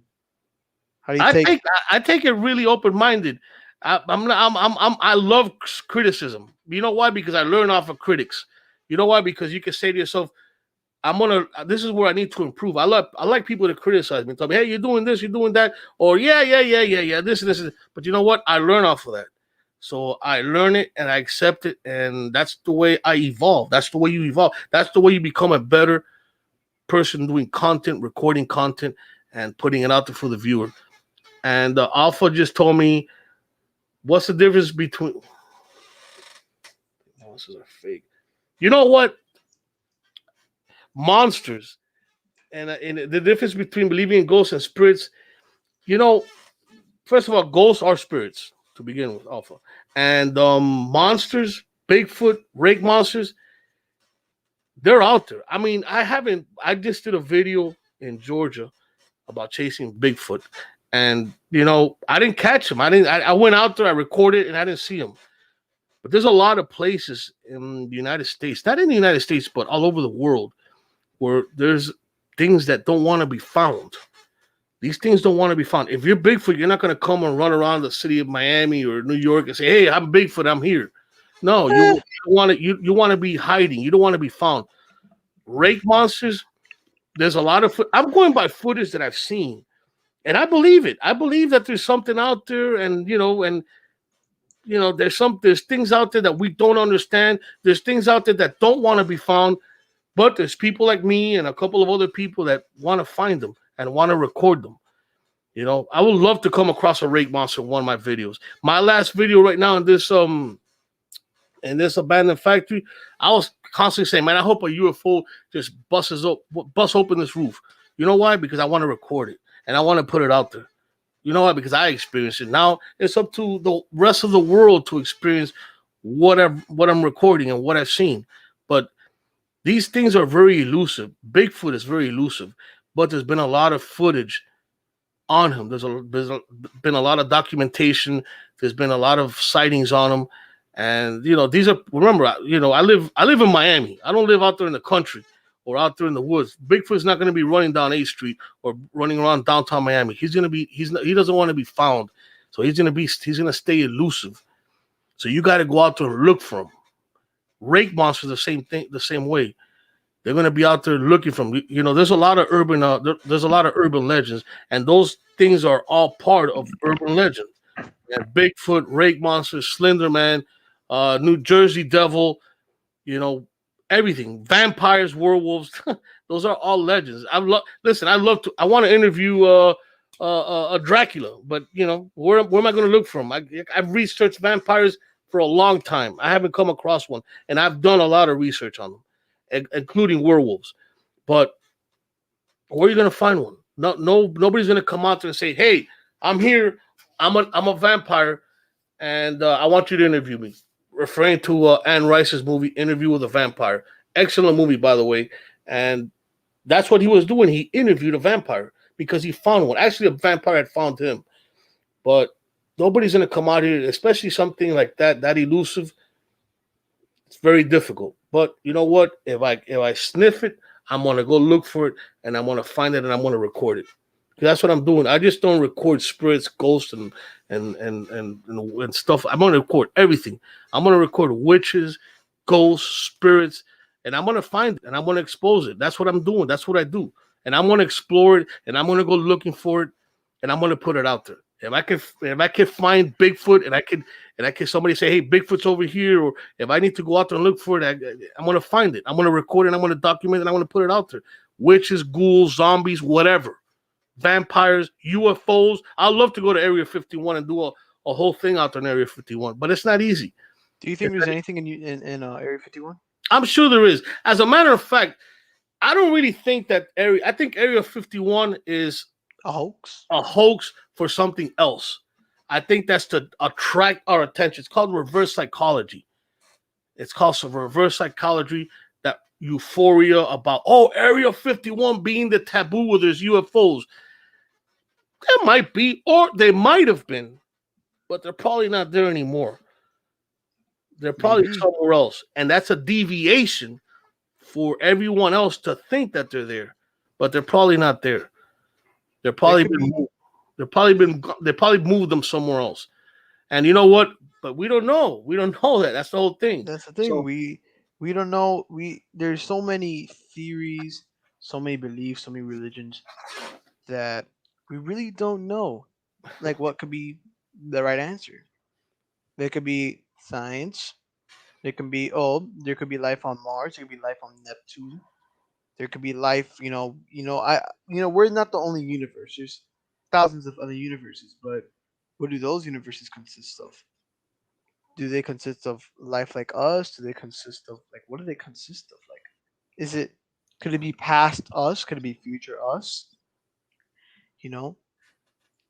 how do you I take? take I take it really open minded. I'm not, I love criticism. You know why? Because I learn off of critics. You know why? Because you can say to yourself, I'm gonna. This is where I need to improve. I like people to criticize me, tell me, "Hey, you're doing this, you're doing that," or "Yeah, this, this, this." But you know what? I learn off of that. So I learn it and I accept it, and that's the way I evolve. That's the way you evolve. That's the way you become a better person doing content, recording content, and putting it out there for the viewer. And Alpha just told me, "What's the difference between?" Oh, this is a fake. You know what? Monsters and the difference between believing in ghosts and spirits. You know, first of all, ghosts are spirits to begin with, Alpha, and monsters, Bigfoot, rake monsters, they're out there. I mean, I haven't. I just did a video in Georgia about chasing Bigfoot, and I didn't catch him. I went out there, I recorded, and I didn't see him. But there's a lot of places in the United States, not in the United States, but all over the world, where there's things that don't want to be found. These things don't want to be found. If you're Bigfoot, you're not going to come and run around the city of Miami or New York and say, "Hey, I'm Bigfoot. I'm here." No, Eh, you want to be hiding. You don't want to be found. Rake monsters. There's a lot of. I'm going by footage that I've seen, and I believe it. I believe that there's something out there, and there's things out there that we don't understand. There's things out there that don't want to be found, but there's people like me and a couple of other people that want to find them and want to record them. I would love to come across a rake monster in one of my videos. My last video right now in this abandoned factory, I was constantly saying, "Man, I hope a UFO just busts open this roof." You know why? Because I want to record it and I want to put it out there. You know why? Because I experienced it. Now it's up to the rest of the world to experience what I'm recording and what I've seen. But these things are very elusive. Bigfoot is very elusive, but there's been a lot of footage on him. Been a lot of documentation. There's been a lot of sightings on him, and these are. Remember, I live in Miami. I don't live out there in the country or out there in the woods. Bigfoot's not going to be running down 8th Street or running around downtown Miami. He doesn't want to be found, so he's going to stay elusive. So you got to go out there and look for him. Rake monsters the same thing, the same way. They're going to be out there looking from. There's a lot of there's a lot of urban legends, and those things are all part of urban legends. And Bigfoot, rake monsters, Slender Man, New Jersey Devil, you know, everything. Vampires, werewolves. Those are all legends. Listen. I want to interview a Dracula, but where am I going to look for him? I've researched vampires for a long time. I haven't come across one, and I've done a lot of research on them, including werewolves. But where are you going to find one? Nobody's going to come out there and say, "Hey, I'm here. I'm a vampire, and I want you to interview me." Referring to Anne Rice's movie Interview with a Vampire. Excellent movie, by the way. And that's what he was doing. He interviewed a vampire because he found one. Actually, a vampire had found him. But nobody's going to come out here, especially something like that elusive. It's very difficult. But you know what? If I sniff it, I'm gonna go look for it and I'm gonna find it and I'm gonna record it. That's what I'm doing. I just don't record spirits, ghosts, and stuff. I'm gonna record everything. I'm gonna record witches, ghosts, spirits, and I'm gonna find it and I'm gonna expose it. That's what I'm doing. That's what I do. And I'm gonna explore it and I'm gonna go looking for it and I'm gonna put it out there. If I can find Bigfoot and I can somebody say, "Hey, Bigfoot's over here," or if I need to go out there and look for it, I'm gonna find it. I'm gonna record it. I'm gonna document it. And I'm gonna put it out there. Witches, ghouls, zombies, whatever, vampires, UFOs. I'd love to go to Area 51 and do a whole thing out there in Area 51, but it's not easy. do you think there's anything in Area 51? I'm sure there is. As a matter of fact, I don't really think that area. I think Area 51 is A hoax? a hoax for something else. I think that's to attract our attention. It's called reverse psychology. It's called some reverse psychology. That euphoria about Area 51 being the taboo where there's UFOs. There might be, or they might have been, but they're probably not there anymore. They're probably Maybe. somewhere else, and that's a deviation for everyone else to think that they're there, but they're probably not there. They're There probably could been be. moved. They probably moved them somewhere else. And you know what? But we don't know. We don't know that. That's the whole thing. That's the thing. So We don't know. There's so many theories, so many beliefs, so many religions that we really don't know. Like what could be the right answer? There could be science. There can be there could be life on Mars. There could be life on Neptune. There could be life. We're not the only universe. There's thousands of other universes, but what do those universes consist of? Do they consist of life like us? Do they consist of like what do they consist of? Like, is it could it be past us? Could it be future us? You know,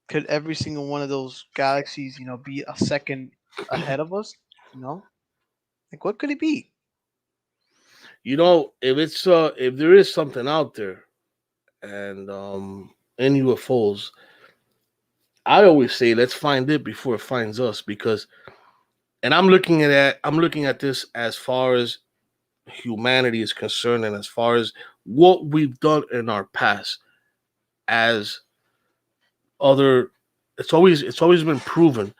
could every single one of those galaxies, be a second ahead of us? You know, like what could it be? if there is something out there and in UFOs, I always say let's find it before it finds us because and I'm looking at this as far as humanity is concerned and as far as what we've done in our past as other it's always been proven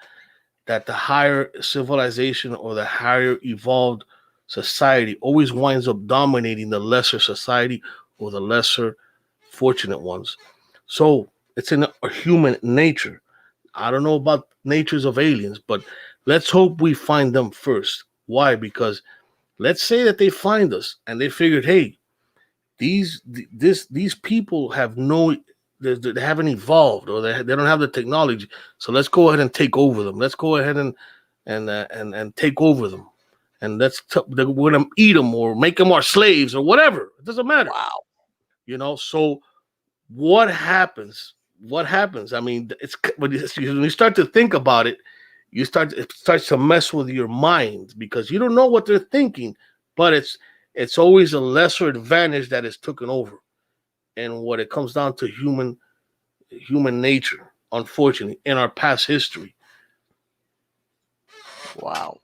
that the higher civilization or the higher evolved society always winds up dominating the lesser society or the lesser fortunate ones. So it's in a human nature. I don't know about natures of aliens, but let's hope we find them first. Why? Because let's say that they find us and they figured, hey, these people have no they haven't evolved or they don't have the technology, so let's go ahead and take over them. Let's go ahead and take over them, and we're gonna eat them or make them our slaves or whatever. It doesn't matter, Wow. so what happens? I mean, it's when you start to think about it, it starts to mess with your mind because you don't know what they're thinking, but it's always a lesser advantage that is taken over. And what it comes down to human nature, unfortunately, in our past history. Wow.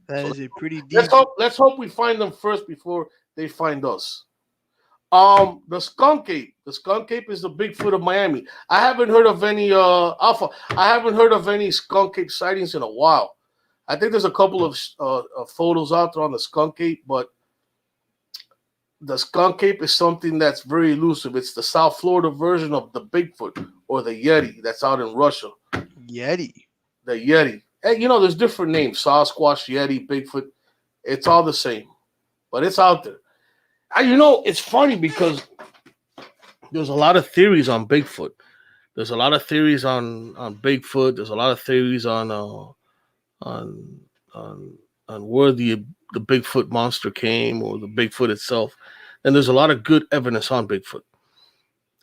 That So is a pretty let's deep. hope let's hope we find them first before they find us. The skunk ape. The skunk ape is the Bigfoot of Miami. I haven't heard of any alpha. I haven't heard of any skunk ape sightings in a while. I think there's a couple of photos out there on the skunk ape, but the skunk ape is something that's very elusive. It's the South Florida version of the Bigfoot or the Yeti that's out in Russia. Yeti. The Yeti. And there's different names: Sasquatch, Yeti, Bigfoot. It's all the same, but it's out there. It's funny because there's a lot of theories on Bigfoot. There's a lot of theories on Bigfoot. There's a lot of theories on on on where the Bigfoot monster came or the Bigfoot itself. And there's a lot of good evidence on Bigfoot.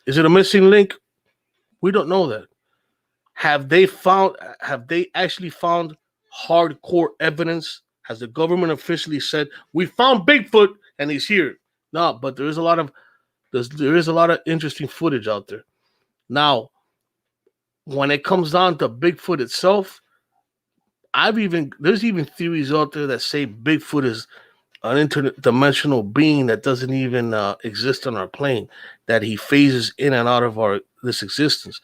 Is it a missing link? We don't know that. Have they actually found hardcore evidence? Has the government officially said we found Bigfoot and he's here? No, but there is a lot of interesting footage out there. Now, when it comes down to Bigfoot itself, there's even theories out there that say Bigfoot is an interdimensional being that doesn't even exist on our plane, that he phases in and out of our this existence.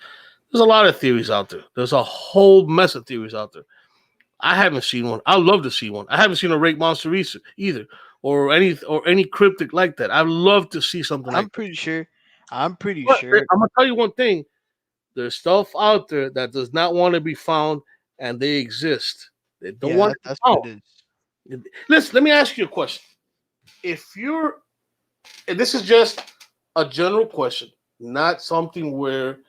There's a lot of theories out there. There's a whole mess of theories out there. I haven't seen one. I'd love to see one. I haven't seen a rake monster either, or any cryptic like that. I'd love to see something I'm like that. pretty sure. I'm pretty But sure. I'm gonna tell you one thing: there's stuff out there that does not want to be found, and they exist. They don't Yeah, want to be that's what found. it is. Listen, let me ask you a question. If you're, and this is just a general question, not something where,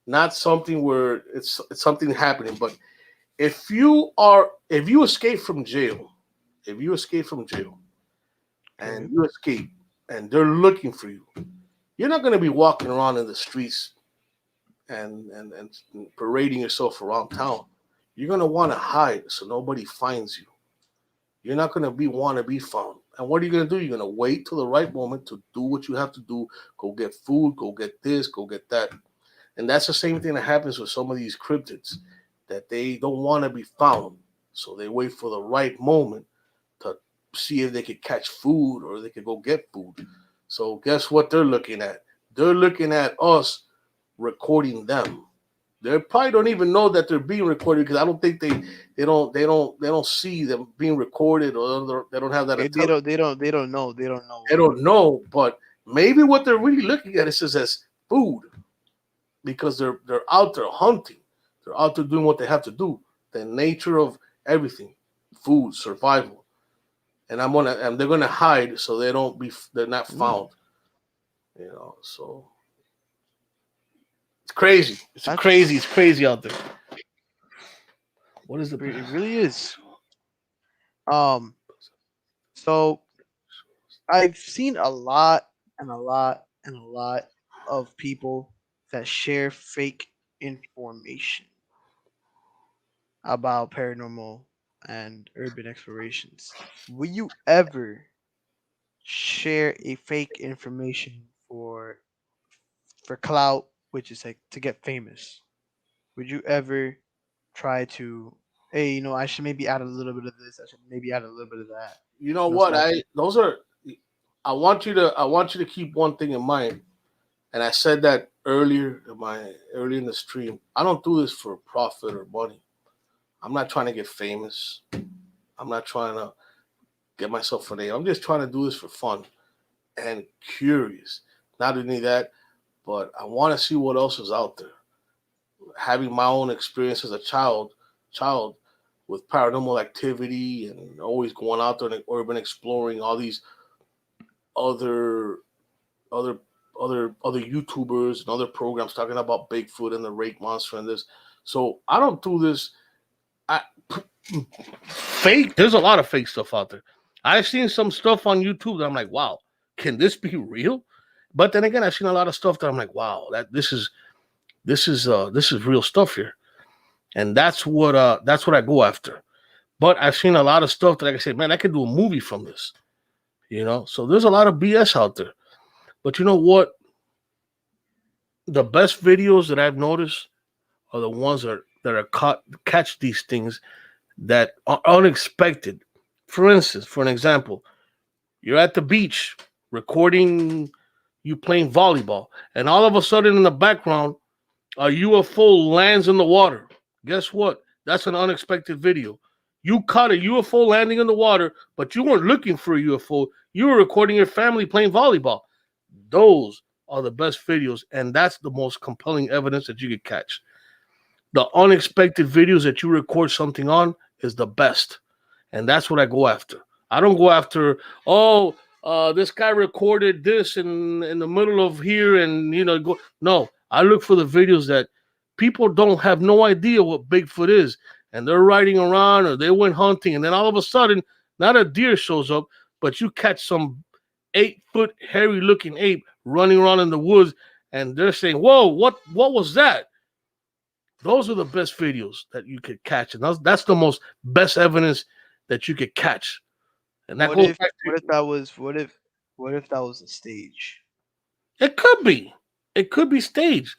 it's something happening, but if you escape from jail, if you escape from jail and Okay. you escape and they're looking for you, you're not going to be walking around in the streets and parading yourself around town. You're going to want to hide so nobody finds you. You're not going to want to be found. And what are you going to do? You're going to wait till the right moment to do what you have to do. Go get food, go get this, go get that. And that's the same thing that happens with some of these cryptids, that they don't want to be found. So they wait for the right moment to see if they could catch food or they could go get food. So guess what they're looking at? They're looking at us recording them. They probably don't even know that they're being recorded because I don't think they don't see them being recorded or they don't have that They intelligence. don't they don't know They don't know, but maybe what they're really looking at is as food because they're out there hunting. They're out there doing what they have to do. The nature of everything, food, survival, and they're gonna hide so they're not Mm, found. So it's crazy. It's that's crazy out there. What is the it really is. Um so I've seen a lot and a lot and a lot of people that share fake information about paranormal and urban explorations. Will you ever share a fake information for clout, which is like to get famous? Would you ever try to, hey, I should maybe add a little bit of this, I should maybe add a little bit of that, You know what? start I to those are. I want you to keep one thing in mind, and I said that early in the stream. I don't do this for profit or money. I'm not trying to get famous. I'm not trying to get myself a name. I'm just trying to do this for fun and curious. Not only that, but I want to see what else is out there. Having my own experience as a child with paranormal activity and always going out there and urban exploring all these other other other YouTubers and other programs talking about Bigfoot and the Rake Monster and this. So I don't do this. I fake. There's a lot of fake stuff out there. I've seen some stuff on YouTube that I'm like, wow, can this be real? But then again, I've seen a lot of stuff that I'm like, wow, that this is real stuff here, and that's what I go after. But I've seen a lot of stuff that I can say, man, I could do a movie from this. So there's a lot of BS out there. But you know what? The best videos that I've noticed are the ones that are caught catch these things that are unexpected. For instance, for an example, you're at the beach recording you playing volleyball, and all of a sudden in the background, a UFO lands in the water. Guess what? That's an unexpected video. You caught a UFO landing in the water, but you weren't looking for a UFO. You were recording your family playing volleyball. Those are the best videos, and that's the most compelling evidence that you could catch. The unexpected videos that you record something on is the best, and that's what I go after. I don't go after, oh, this guy recorded this in the middle of here, and go. No, I look for the videos that people don't have no idea what Bigfoot is, and they're riding around or they went hunting, and then all of a sudden, not a deer shows up, but you catch some 8 foot hairy looking ape running around in the woods, and they're saying, "Whoa, what was that?" Those are the best videos that you could catch, and that's the most best evidence that you could catch. And that what goes if back what if that was what if that was a stage? to it could be staged.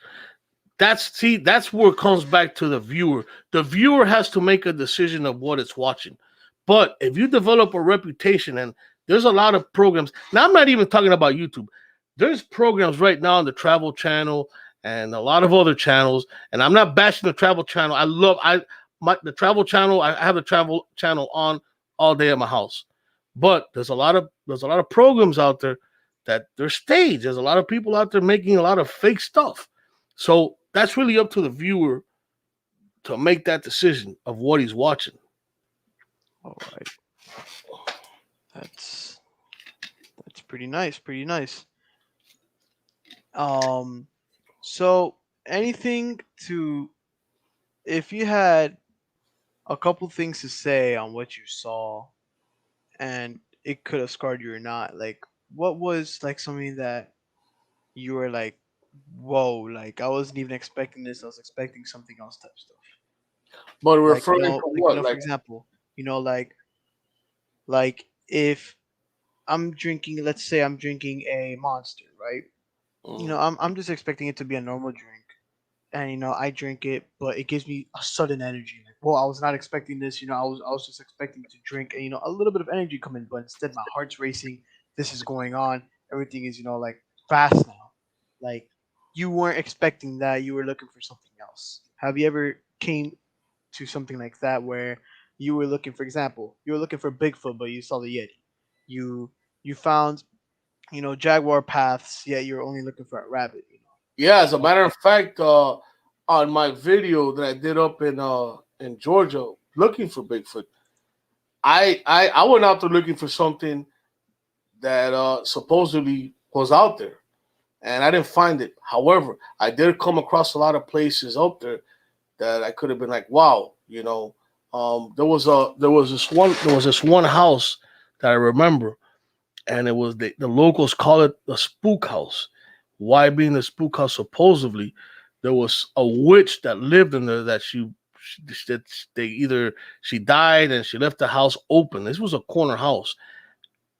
That's where it comes back to the viewer. The viewer has to make a decision of what it's watching. But if you develop a reputation, and there's a lot of programs now, I'm not even talking about YouTube. There's programs right now on the Travel Channel and a lot of other channels. And I'm not bashing the Travel Channel. The Travel Channel. I have the Travel Channel on all day at my house. But there's a lot of programs out there that they're staged. There's a lot of people out there making a lot of fake stuff. So that's really up to the viewer to make that decision of what he's watching. All right, that's that's pretty nice, pretty nice. Um, so anything to if you had a couple things to say on what you saw and it could have scarred you or not, like what was like something that you were like, whoa, like I wasn't even expecting this, I was expecting something else type stuff. But Like, referring to what? for Like, example, like if I'm drinking, let's say I'm drinking a monster, right? mm, I'm just expecting it to be a normal drink. and I drink it, but it gives me a sudden energy. Like, well, I was not expecting this. I was just expecting to drink and a little bit of energy come in, but instead my heart's racing. This is going on. Everything is like fast now. Like you weren't expecting that. You were looking for something else. Have you ever came to something like that where you were looking, for example, you were looking for Bigfoot, but you saw the Yeti. You found jaguar paths, yet you're only looking for a rabbit. Yeah, as a Like, matter of fact, on my video that I did up in Georgia looking for Bigfoot, I went out there looking for something that supposedly was out there, and I didn't find it. However, I did come across a lot of places out there that I could have been like, wow, there was this one house that I remember, and it was the locals call it the spook house. Why being the spook house? Supposedly, there was a witch that lived in there that that they either she died and she left the house open. This was a corner house.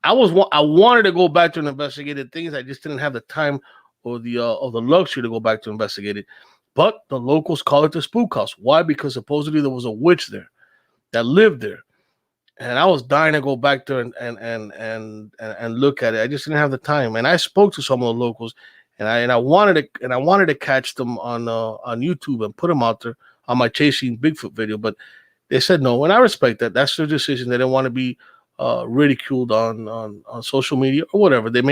I wanted to go back to investigate the things. I just didn't have the time or the luxury to go back to investigate it. But the locals call it the spook house. Why? Because supposedly there was a witch there that lived there, and I was dying to go back there and look at it. I just didn't have the time, and I spoke to some of the locals, and I wanted to catch them on YouTube and put them out there on my chasing Bigfoot video, but they said no, and I respect that. That's their decision. They didn't want to be ridiculed on social media or whatever. They're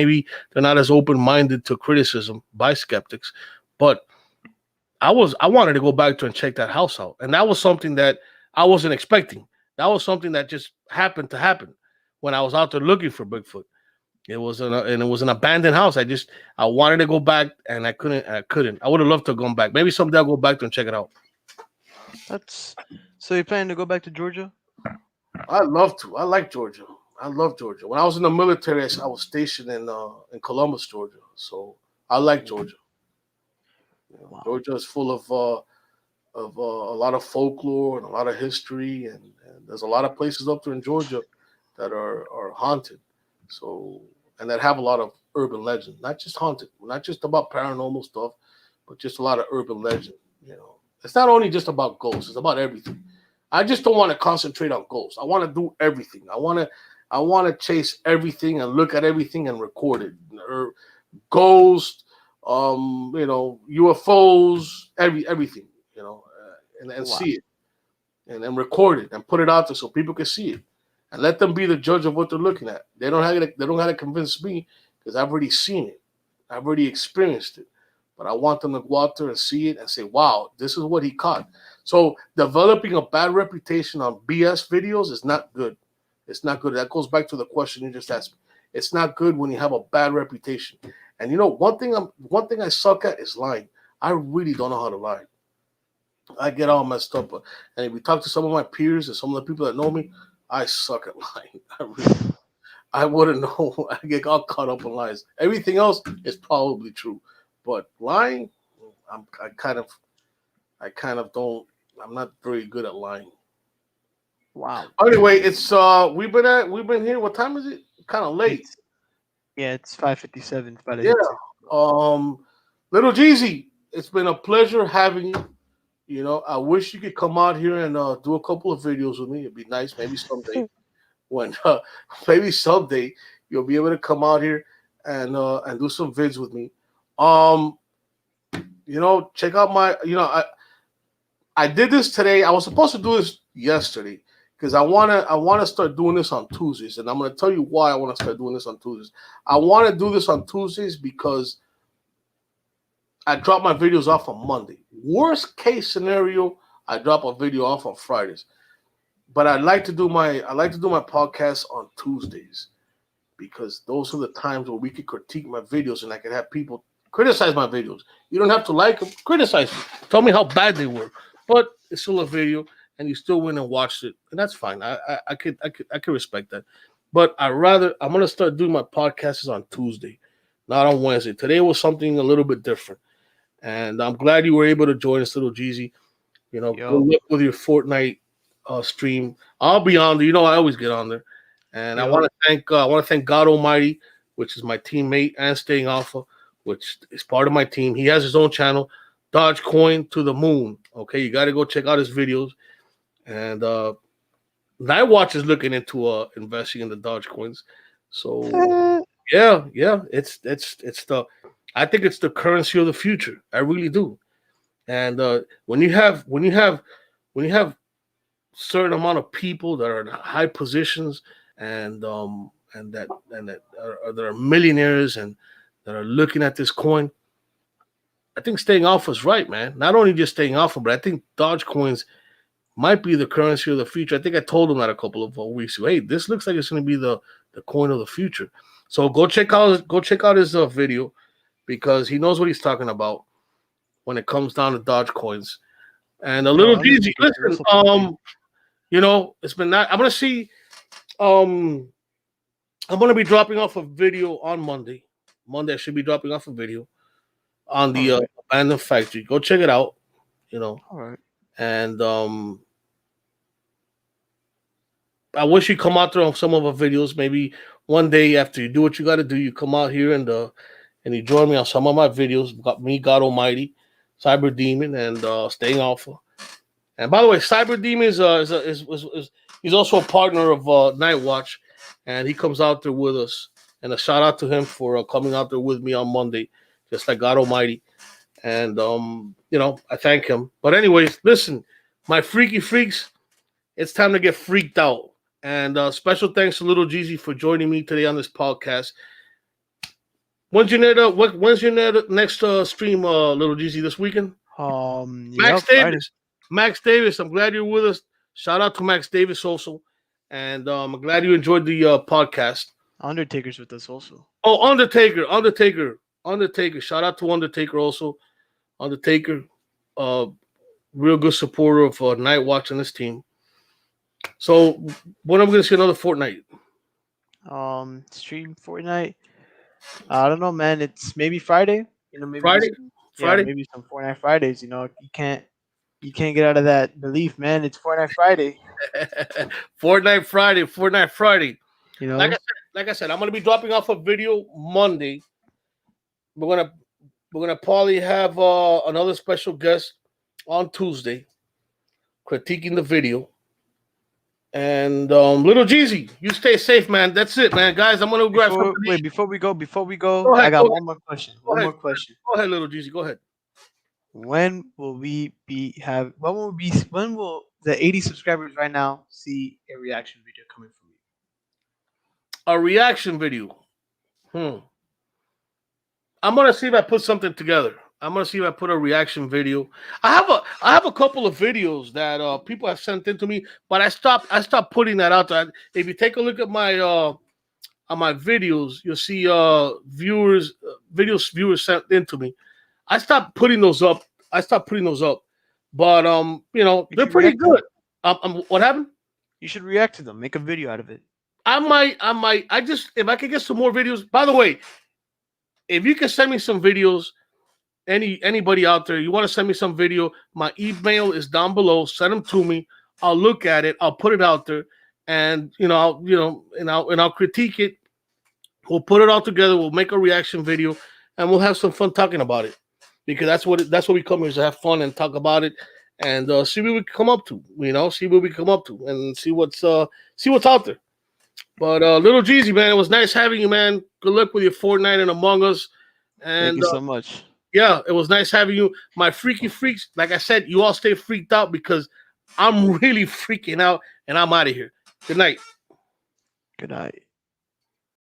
not as open minded to criticism by skeptics, but I wanted to go back to and check that house out, and that was something that I wasn't expecting. That was something that just happened to happen when I was out there looking for Bigfoot. It was an abandoned house. I wanted to go back and I couldn't. I couldn't. I would have loved to have gone back. Maybe someday I'll go back to and check it out. that's so you planning to go back to Georgia? I'd love to. I like Georgia. I love Georgia. When I was in the military, I was stationed in Columbus, Georgia. So I like Georgia. Wow. Georgia is full of a lot of folklore and a lot of history, and there's a lot of places up there in Georgia that are haunted. So and that have a lot of urban legend, not just haunted, not just about paranormal stuff, but just a lot of urban legend. It's not only just about ghosts; it's about everything. I just don't want to concentrate on ghosts. I want to do everything. I want to chase everything and look at everything and record it. Or ghost, UFOs, everything, and Wow. see it and then record it and put it out there so people can see it and let them be the judge of what they're looking at. They don't have to convince me because I've already seen it. I've already experienced it. But I want them to go out there and see it and say, wow, this is what he caught. So developing a bad reputation on BS videos is not good. It's not good. That goes back to the question you just asked me. It's not good when you have a bad reputation. And one thing I suck at is lying. I really don't know how to lie. I get all messed up. And if you talk to some of my peers and some of the people that know me, I suck at lying. I wouldn't know. I get all caught up in lies. Everything else is probably true, but lying, I kind of don't. I'm not very good at lying. Wow. Anyway, it's we've been here. What time is it? Kind of late. It's Yeah, it's 5:57. It's about to Yeah. hit 6. Um, Little Jeezy, it's been a pleasure having you. I wish you could come out here and do a couple of videos with me. It'd be nice. Maybe someday when maybe someday you'll be able to come out here and do some vids with me. Um, check out my. I did this today. I was supposed to do this yesterday because I wanna start doing this on Tuesdays, and I'm gonna tell you why I want to start doing this on Tuesdays. I want to do this on Tuesdays because I drop my videos off on Monday. Worst case scenario, I drop a video off on Fridays. But I like to do my podcast on Tuesdays because those are the times where we could critique my videos and I could have people criticize my videos. You don't have to like them, criticize them. Tell me how bad they were. But it's still a video and you still went and watched it. And that's fine. I could respect that. But I'm gonna start doing my podcasts on Tuesday, not on Wednesday. Today was something a little bit different. And I'm glad you were able to join us, little Jeezy. Good Yo, luck with your Fortnite stream. I'll be on there. I always get on there, and yo, I want to thank God Almighty, which is my teammate, and Staying Alpha, which is part of my team. He has his own channel, Dogecoin to the moon. Okay, you got to go check out his videos. And Nightwatch is looking into investing in the Dogecoins. So yeah, it's the I think it's the currency of the future. I really do. And when you have certain amount of people that are in high positions and that are millionaires and that are looking at this coin, I think staying alpha is right, man. Not only just staying alpha, but I think Dogecoins might be the currency of the future. I think I told him that a couple of weeks ago. Hey, this looks like it's going to be the coin of the future. So go check out his video because he knows what he's talking about when it comes down to Dogecoins. And a Yo, little easy. Undertaker, Listen, wrestle for me. it's been not. I'm gonna see. Um, I'm gonna be dropping off a video on Monday. Monday I should be dropping off a video on All the right, abandoned factory. Go check it out. You know, all right. and I wish you come out there on some of our videos. Maybe one day after you do what you got to do, you come out here and you join me on some of my videos. Got me, God Almighty, Cyber Demon, and Staying Alpha. And by the way, Cyber Demon is he's also a partner of Night Watch, and he comes out there with us. And a shout out to him for coming out there with me on Monday, just like God Almighty. And I thank him. But anyways, listen, my freaky freaks, it's time to get freaked out. And special thanks to Little Jeezy for joining me today on this podcast. When's your next stream, Little Jeezy, this weekend? Yeah, Max Friday. Davis. Max Davis, I'm glad you're with us. Shout out to Max Davis also. And I'm glad you enjoyed the podcast. Undertaker's with us also. Oh, Undertaker. Shout out to Undertaker also. Undertaker, real good supporter of Night Watch on this team. So when am I going to see another Fortnite? Stream Fortnite. I don't know, man. It's maybe Friday. Maybe Friday? Friday? maybe some Fortnite Fridays. You can't get out of that belief, man. It's Fortnite Friday. Fortnite Friday. You know, Like I said, I'm gonna be dropping off a video Monday. We're gonna probably have another special guest on Tuesday, critiquing the video. And Little Jeezy, you stay safe, man. That's it, man. Guys, I'm gonna grab something. before we go, Go ahead, I got one more question. Go One ahead. more question. Go ahead, Little Jeezy. Go ahead. When will the 80 subscribers right now see a reaction video coming from you? A reaction video. I'm gonna see if I put something together. I'm gonna see if I put a reaction video. I have a couple of videos that people have sent in to me, but I stopped putting that out there. If you take a look at my on my videos, you'll see viewers sent in to me. I stopped putting those up. But they're pretty good. What happened? You should react to them. Make a video out of it. I might. If I could get some more videos. By the way, if you can send me some videos, anybody out there, you want to send me some video, my email is down below. Send them to me. I'll look at it. I'll put it out there, and I'll critique it. We'll put it all together. We'll make a reaction video, and we'll have some fun talking about it, because that's what we come here is to have fun and talk about it, and see what we come up to. See what we come up to, and see what's out there. But Little Jeezy, man, it was nice having you, man. Good luck with your Fortnite and Among Us. And Thank you so much. yeah, it was nice having you. My freaky freaks, like I said, you all stay freaked out because I'm really freaking out, and I'm out of here. Good night. Good night.